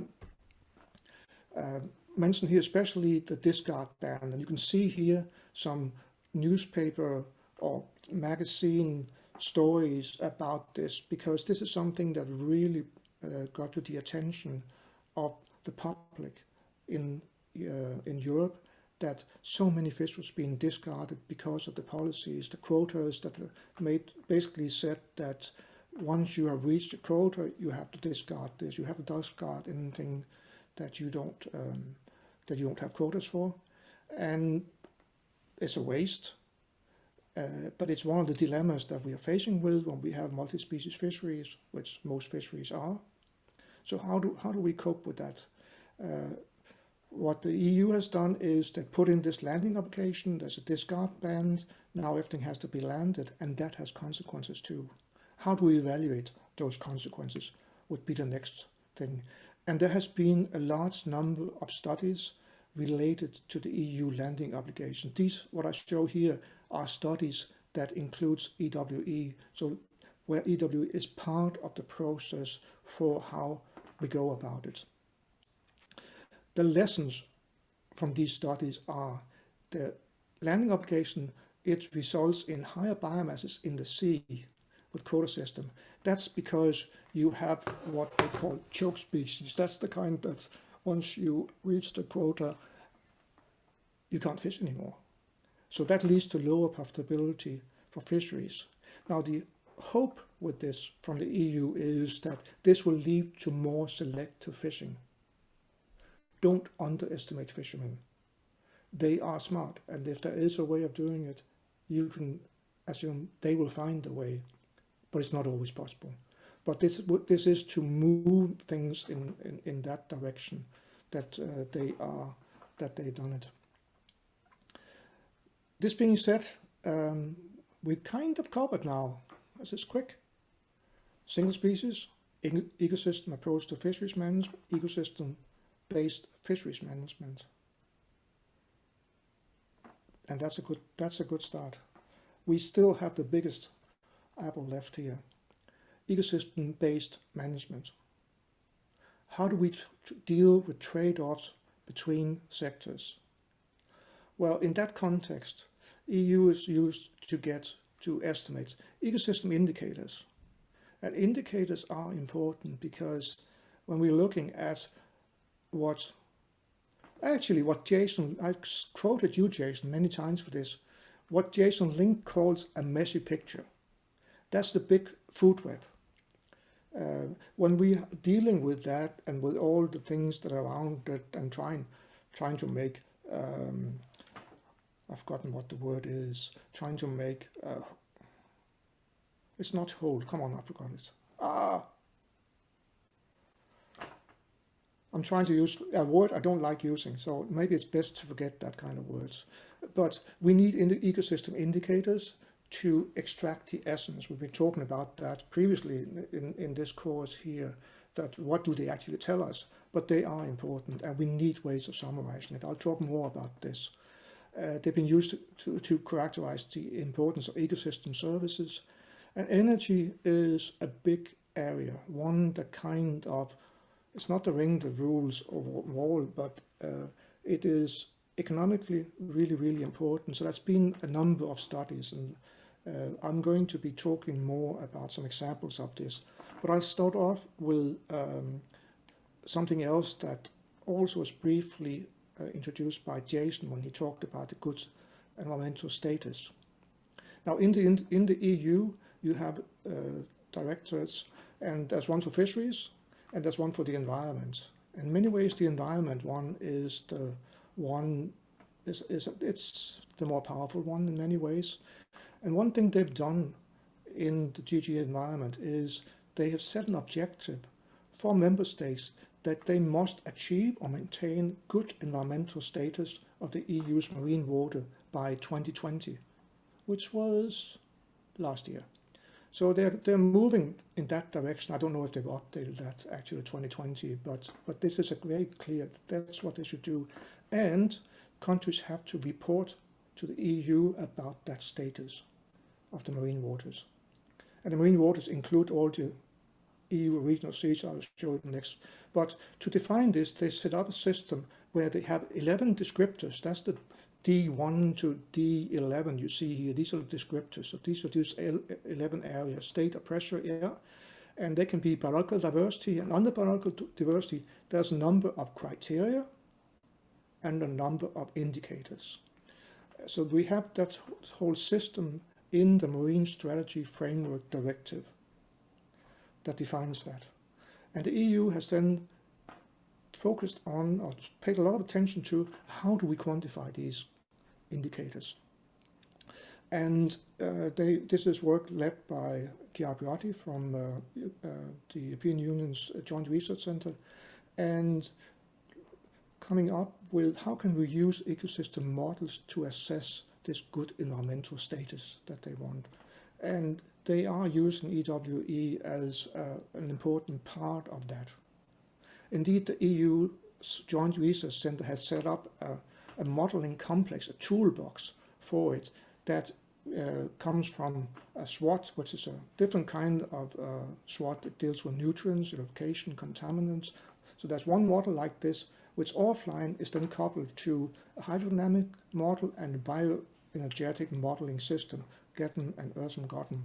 mention here especially the discard ban, and you can see here some newspaper or magazine stories about this, because this is something that really got to the attention of the public in Europe, that so many fish was being discarded because of the policies, the quotas that made basically said that once you have reached a quota, you have to discard this. You have to discard anything that you don't have quotas for, and it's a waste. But it's one of the dilemmas that we are facing with when we have multi-species fisheries, which most fisheries are. So how do we cope with that? What the EU has done is they put in this landing obligation. There's a discard ban. Now everything has to be landed, and that has consequences too. How do we evaluate those consequences would be the next thing. And there has been a large number of studies related to the EU landing obligation. These, what I show here, are studies that includes EWE, so where EWE is part of the process for how we go about it. The lessons from these studies are the landing obligation, it results in higher biomasses in the sea with quota system. That's because you have what they call choke species. That's the kind that once you reach the quota, you can't fish anymore. So that leads to lower profitability for fisheries. Now the hope with this from the EU is that this will lead to more selective fishing. Don't underestimate fishermen. They are smart, and if there is a way of doing it, you can assume they will find a way, but it's not always possible. But this is to move things in that direction, that they've done it. This being said, we've kind of covered now. This is quick. Single species, ecosystem approach to fisheries management, ecosystem-based fisheries management, and that's a good start. We still have the biggest apple left here. Ecosystem-based management. How do we deal with trade-offs between sectors? Well, in that context, EU is used to estimate ecosystem indicators. And indicators are important because when we're looking at what Jason, I quoted you, Jason, many times for this, what Jason Link calls a messy picture. That's the big food web. When we are dealing with that and with all the things that are around it and trying to make, I've forgotten what the word is, trying to make, it's not whole, come on, I forgot it. I'm trying to use a word I don't like using, so maybe it's best to forget that kind of words. But we need in the ecosystem indicators to extract the essence. We've been talking about that previously in this course here, that what do they actually tell us? But they are important and we need ways of summarizing it. I'll talk more about this. They've been used to characterize the importance of ecosystem services. And energy is a big area, one that kind of, it's not the ring the rules overall, but it is economically really, really important. So that's been a number of studies, and I'm going to be talking more about some examples of this. But I'll start off with something else that also was briefly introduced by Jason when he talked about the good environmental status. Now in the EU, you have directorates, and there's one for fisheries, and there's one for the environment. In many ways, the environment one is the one, it's the more powerful one in many ways. And one thing they've done in the GG environment is they have set an objective for member states that they must achieve or maintain good environmental status of the EU's marine water by 2020, which was last year. So they're moving in that direction. I don't know if they've updated that actually 2020, but this is a very clear, that's what they should do. And countries have to report to the EU about that status of the marine waters. And the marine waters include all the EU regional seas, I'll show it next. But to define this, they set up a system where they have 11 descriptors. That's the D1 to D11 you see here. These are the descriptors. So these are these 11 areas, state of pressure, air, and they can be biological diversity. And under biological diversity, there's a number of criteria and a number of indicators. So we have that whole system in the Marine Strategy Framework Directive that defines that. And the EU has then focused on, or paid a lot of attention to, how do we quantify these indicators. And this is work led by Chiara Piotti from the European Union's Joint Research Centre, and coming up with how can we use ecosystem models to assess this good environmental status that they want. And they are using EWE as an important part of that. Indeed, the EU Joint Research Centre has set up a modeling complex, a toolbox for it that comes from a SWOT, which is a different kind of SWOT that deals with nutrients, eutrophication, contaminants. So there's one model like this, which offline is then coupled to a hydrodynamic model and a bioenergetic modeling system, Getten and Eartham-Gotten.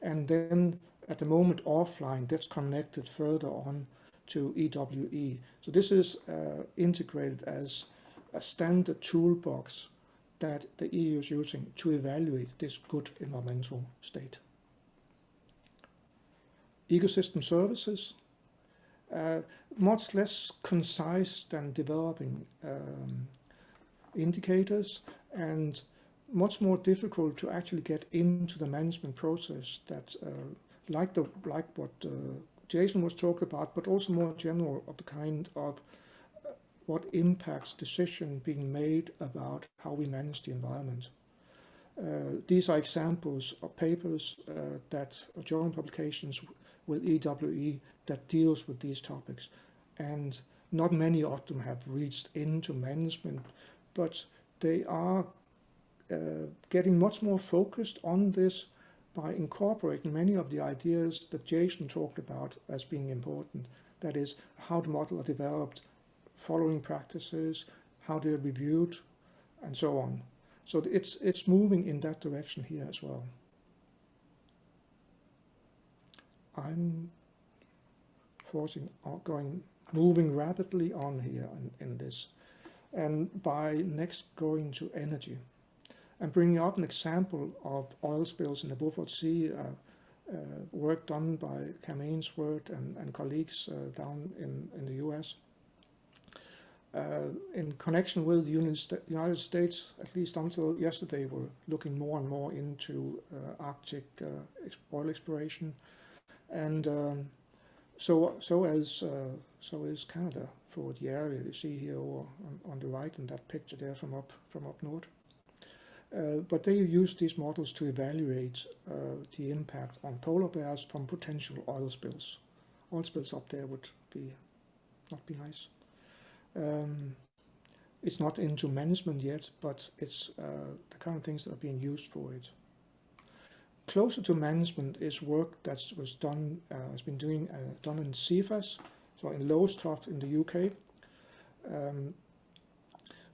And then at the moment offline, that's connected further on to EWE. So this is integrated as a standard toolbox that the EU is using to evaluate this good environmental state. Ecosystem services, much less concise than developing indicators, and much more difficult to actually get into the management process that like what Jason was talking about, but also more general of the kind of what impacts decision being made about how we manage the environment. These are examples of papers that are journal publications with EWE that deals with these topics, and not many of them have reached into management, but they are getting much more focused on this by incorporating many of the ideas that Jason talked about as being important. That is, how the model are developed, following practices, how they're reviewed, and so on. So it's moving in that direction here as well. I'm moving rapidly on here in this, and by next going to energy. I'm bringing up an example of oil spills in the Beaufort Sea, work done by Cam Ainsworth and colleagues down in the US. In connection with the United States, at least until yesterday, we're looking more and more into Arctic oil exploration, and so is Canada for the area you see here on the right in that picture there from up north. But they use these models to evaluate the impact on polar bears from potential oil spills. Oil spills up there would not be nice. It's not into management yet, but it's the kind of things that are being used for it. Closer to management is work that was done, has been done in CFAS, so in Lowestoft in the UK,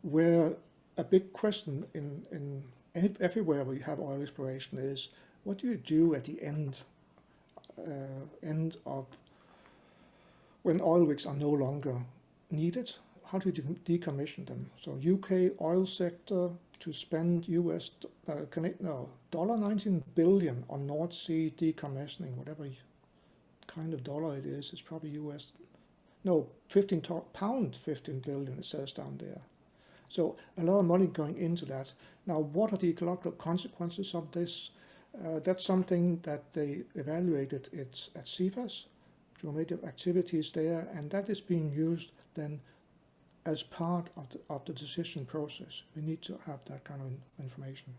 where a big question in everywhere where you have oil exploration is, what do you do at the end of when oil rigs are no longer needed? How do you decommission them? So UK oil sector to spend $19 billion on North Sea decommissioning, whatever kind of dollar it is, it's probably US. No, £15 billion it says down there. So a lot of money going into that. Now, what are the ecological consequences of this? That's something that they evaluated at CFAS, geometric activities there, and that is being used then as part of the decision process. We need to have that kind of information.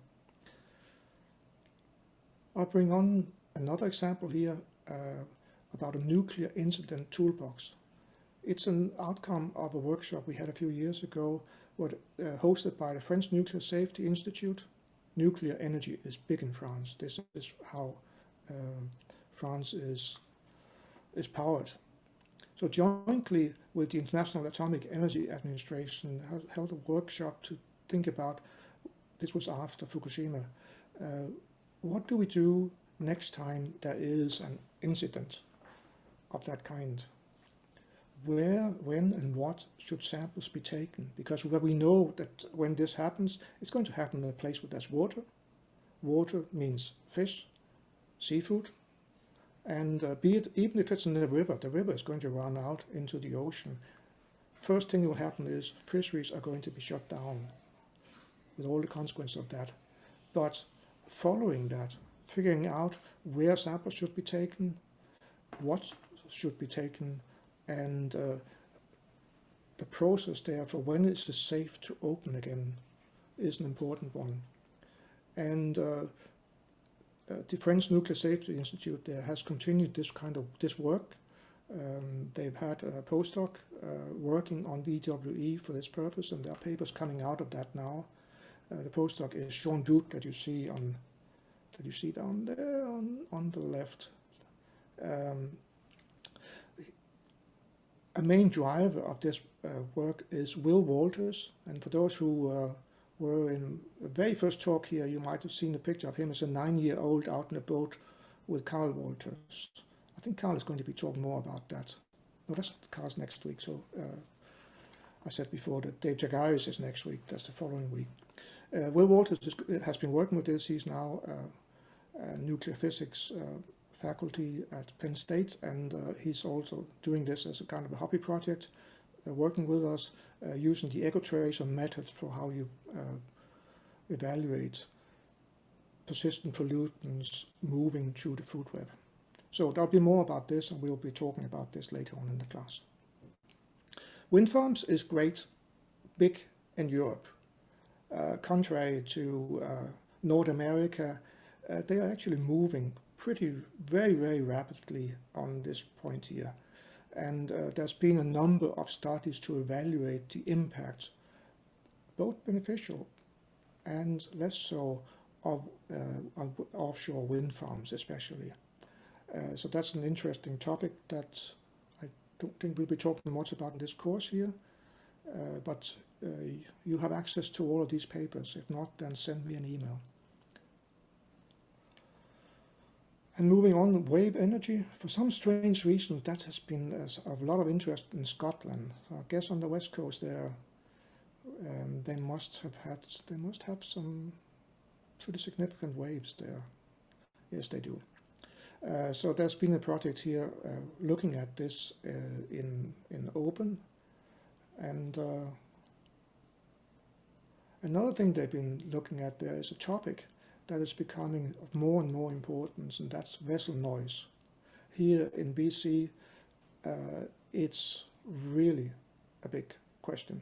I'll bring on another example here about a nuclear incident toolbox. It's an outcome of a workshop we had a few years ago, hosted by the French Nuclear Safety Institute. Nuclear energy is big in France. This is how France is powered. So jointly with the International Atomic Energy Administration held a workshop to think about, this was after Fukushima, what do we do next time there is an incident of that kind? Where, when, and what should samples be taken? Because we know that when this happens, it's going to happen in a place where there's water. Water means fish, seafood, and even if it's in the river is going to run out into the ocean. First thing that will happen is fisheries are going to be shut down with all the consequences of that. But following that, figuring out where samples should be taken, what should be taken, and the process there for when it's safe to open again is an important one. And the French Nuclear Safety Institute there has continued this work. They've had a postdoc working on the EWE for this purpose, and there are papers coming out of that now. The postdoc is Sean Butte that you see down there on the left. A main driver of this work is Will Walters, and for those who were in the very first talk here, you might have seen a picture of him as a 9-year-old out in a boat with Carl Walters. I think Carl is going to be talking more about that. No, that's Carl's next week, so I said before that Dave Jagaris is next week, that's the following week. Will Walters has been working with this. He's now a nuclear physics faculty at Penn State, and he's also doing this as a kind of a hobby project, working with us using the ecotracer method for how you evaluate persistent pollutants moving through the food web. So there'll be more about this, and we'll be talking about this later on in the class. Wind farms is great, big in Europe. Contrary to North America, they are actually moving very rapidly on this point here. And there's been a number of studies to evaluate the impact, both beneficial and less so, of offshore wind farms especially. So that's an interesting topic that I don't think we'll be talking much about in this course here, but you have access to all of these papers. If not, then send me an email. And moving on, wave energy. For some strange reason, that has been of a lot of interest in Scotland. So I guess on the west coast there, they must have some pretty significant waves there. Yes, they do. So there's been a project here looking at this in open, and another thing they've been looking at there is a topic that is becoming of more and more importance, and that's vessel noise. Here in BC, it's really a big question.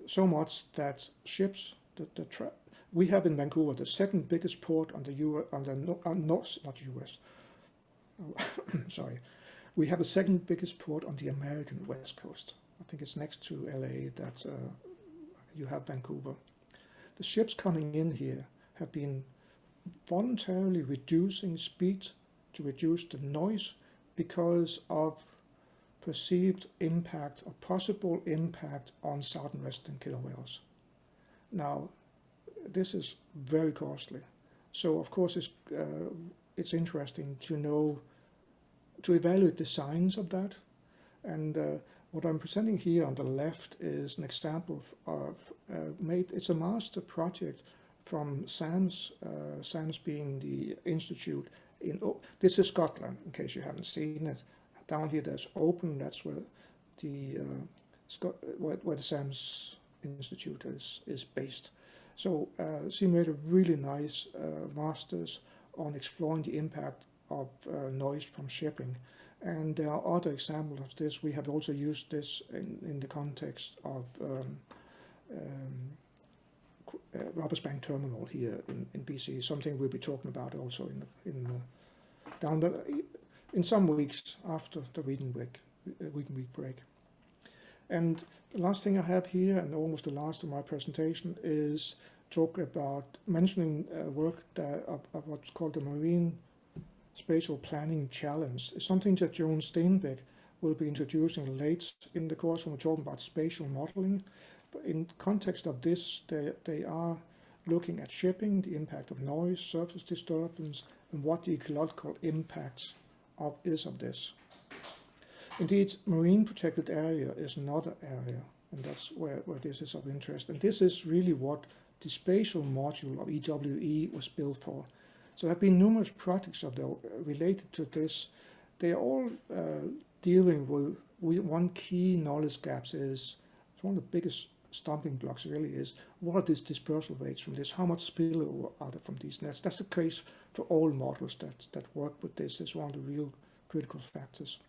So much that ships, we have in Vancouver the second biggest port on the sorry, we have the second biggest port on the American west coast. I think it's next to LA that you have Vancouver. The ships coming in here have been voluntarily reducing speed to reduce the noise because of perceived impact or possible impact on southern western killer whales. Now, this is very costly. So of course it's interesting to know, to evaluate the signs of that. And what I'm presenting here on the left is an example of it's a master project from SAMS, SAMS being the institute this is Scotland, in case you haven't seen it. Down here there's Open, that's where the SAMS Institute is based. So she made a really nice masters on exploring the impact of noise from shipping. And there are other examples of this. We have also used this in the context of Roberts Bank Terminal here in BC, something we'll be talking about also in some weeks after the week break. And the last thing I have here, and almost the last of my presentation, is talk about mentioning work of what's called the Marine Spatial Planning Challenge. It's something that Joan Steinbeck will be introducing late in the course when we're talking about spatial modeling. But in context of this, they are looking at shipping, the impact of noise, surface disturbance, and what the ecological impact is of this. Indeed, marine protected area is another area, and that's where this is of interest. And this is really what the spatial module of EWE was built for. So there have been numerous projects related to this. They are all dealing with one key knowledge gaps is, it's one of the biggest stumbling blocks really is, what are these dispersal rates from this? How much spillover are there from these nets? That's the case for all models that work with this. It's one of the real critical factors.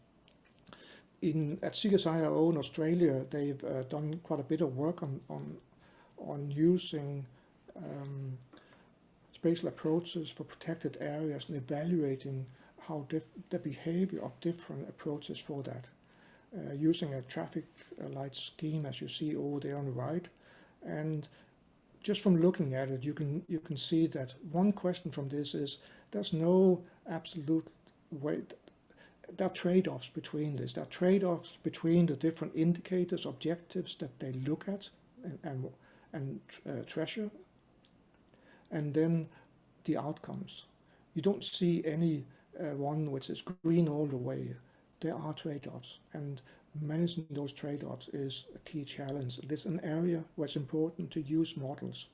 At CSIRO in Australia, they've done quite a bit of work on using spatial approaches for protected areas and evaluating how the behavior of different approaches for that. Using a traffic light scheme, as you see over there on the right, and just from looking at it, you can see that one question from this is there's no absolute way. There are trade-offs between this. There are trade-offs between the different indicators, objectives that they look at and treasure, and then the outcomes. You don't see any one which is green all the way. There are trade-offs, and managing those trade-offs is a key challenge. This is an area where it's important to use models.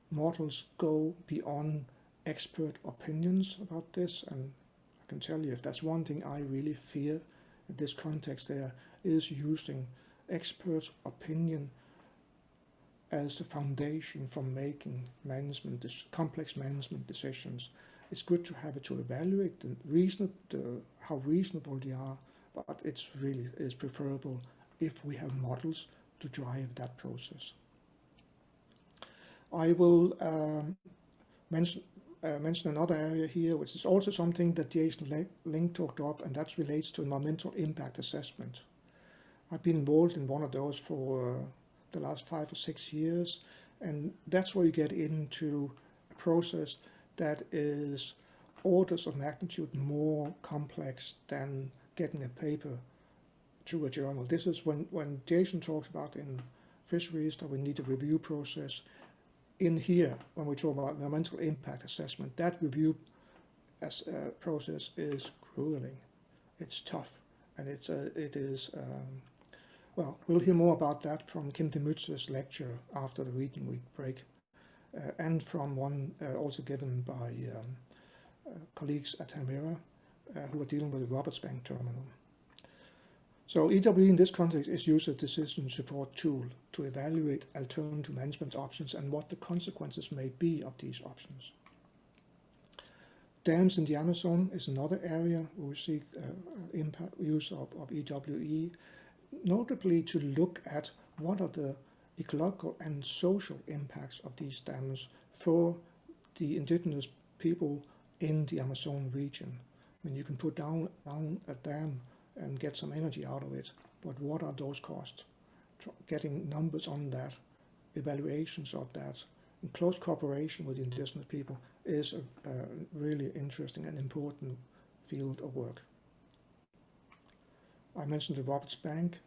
Models go beyond expert opinions about this, and I can tell you, if that's one thing I really fear in this context, there is using expert opinion as the foundation for making complex management decisions. It's good to have it to evaluate how reasonable they are, but it's really is preferable if we have models to drive that process. I will mention another area here, which is also something that Jason Link talked up, and that relates to environmental impact assessment. I've been involved in one of those for the last 5 or 6 years, and that's where you get into a process that is orders of magnitude more complex than getting a paper through a journal. This is when Jason talks about in fisheries that we need a review process. In here, when we talk about environmental impact assessment, that review process is grueling. It's tough, and it is. Well, we'll hear more about that from Kim Demutz's lecture after the reading week break, and from one also given by colleagues at Hamera who are dealing with the Roberts Bank terminal. So EWE in this context is used as a decision support tool to evaluate alternative management options and what the consequences may be of these options. Dams in the Amazon is another area where we see use of EWE, notably to look at what are the ecological and social impacts of these dams for the indigenous people in the Amazon region. I mean, you can put down a dam and get some energy out of it, but what are those costs? Getting numbers on that, evaluations of that, in close cooperation with the indigenous people is a really interesting and important field of work. I mentioned the Roberts Bank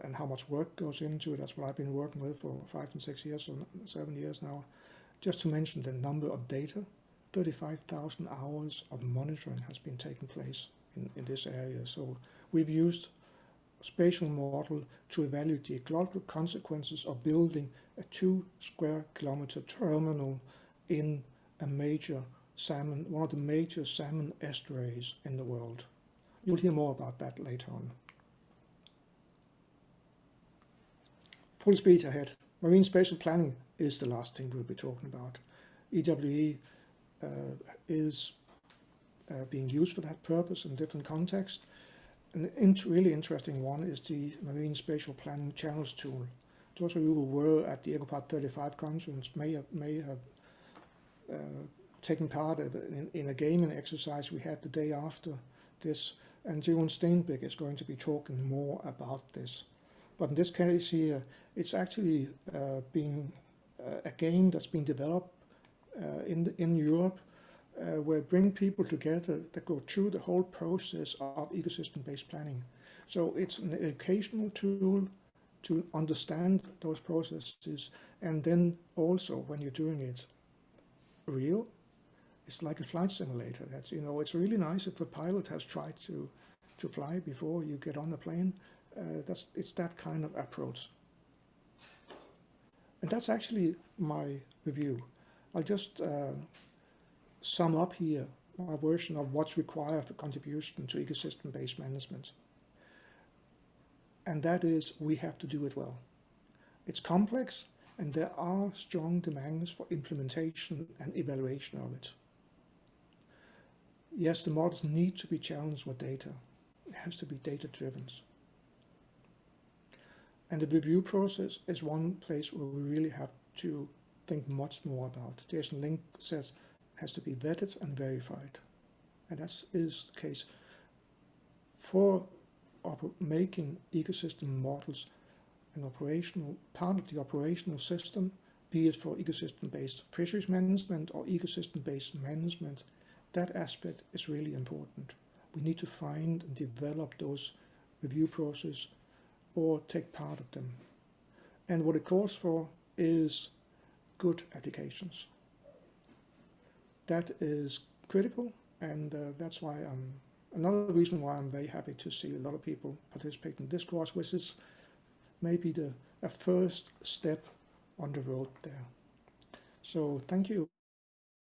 and how much work goes into it. That's what I've been working with for 5 and 6 years, or 7 years now. Just to mention the number of data, 35,000 hours of monitoring has been taking place in this area. So we've used a spatial model to evaluate the ecological consequences of building a 2 square kilometer terminal in a major salmon, one of the major salmon estuaries in the world. You'll hear more about that later on. Full speed ahead. Marine spatial planning is the last thing we'll be talking about. EWE is being used for that purpose in different contexts. An really interesting one is the Marine Spatial Planning Channels tool. Those of you who were at the Ecopath 35 conference may have taken part in a gaming exercise we had the day after this, and Jeroen Steenbeek is going to be talking more about this. But in this case here, it's actually being a game that's been developed in Europe, where bring people together that go through the whole process of ecosystem-based planning. So it's an educational tool to understand those processes, and then also when you're doing it real, it's like a flight simulator. That's, you know, it's really nice if a pilot has tried to fly before you get on the plane. It's that kind of approach. And that's actually my review. I'll just sum up here my version of what's required for contribution to ecosystem-based management. And that is, we have to do it well. It's complex, and there are strong demands for implementation and evaluation of it. Yes, the models need to be challenged with data. It has to be data-driven. And the review process is one place where we really have to think much more about. Jason Link says it has to be vetted and verified. And that is the case for making ecosystem models an operational part of the operational system, be it for ecosystem-based fisheries management or ecosystem-based management. That aspect is really important. We need to find and develop those review processes or take part of them. And what it calls for is good applications. That is critical, and that's why another reason why I'm very happy to see a lot of people participate in this course, which is maybe a first step on the road there. So thank you.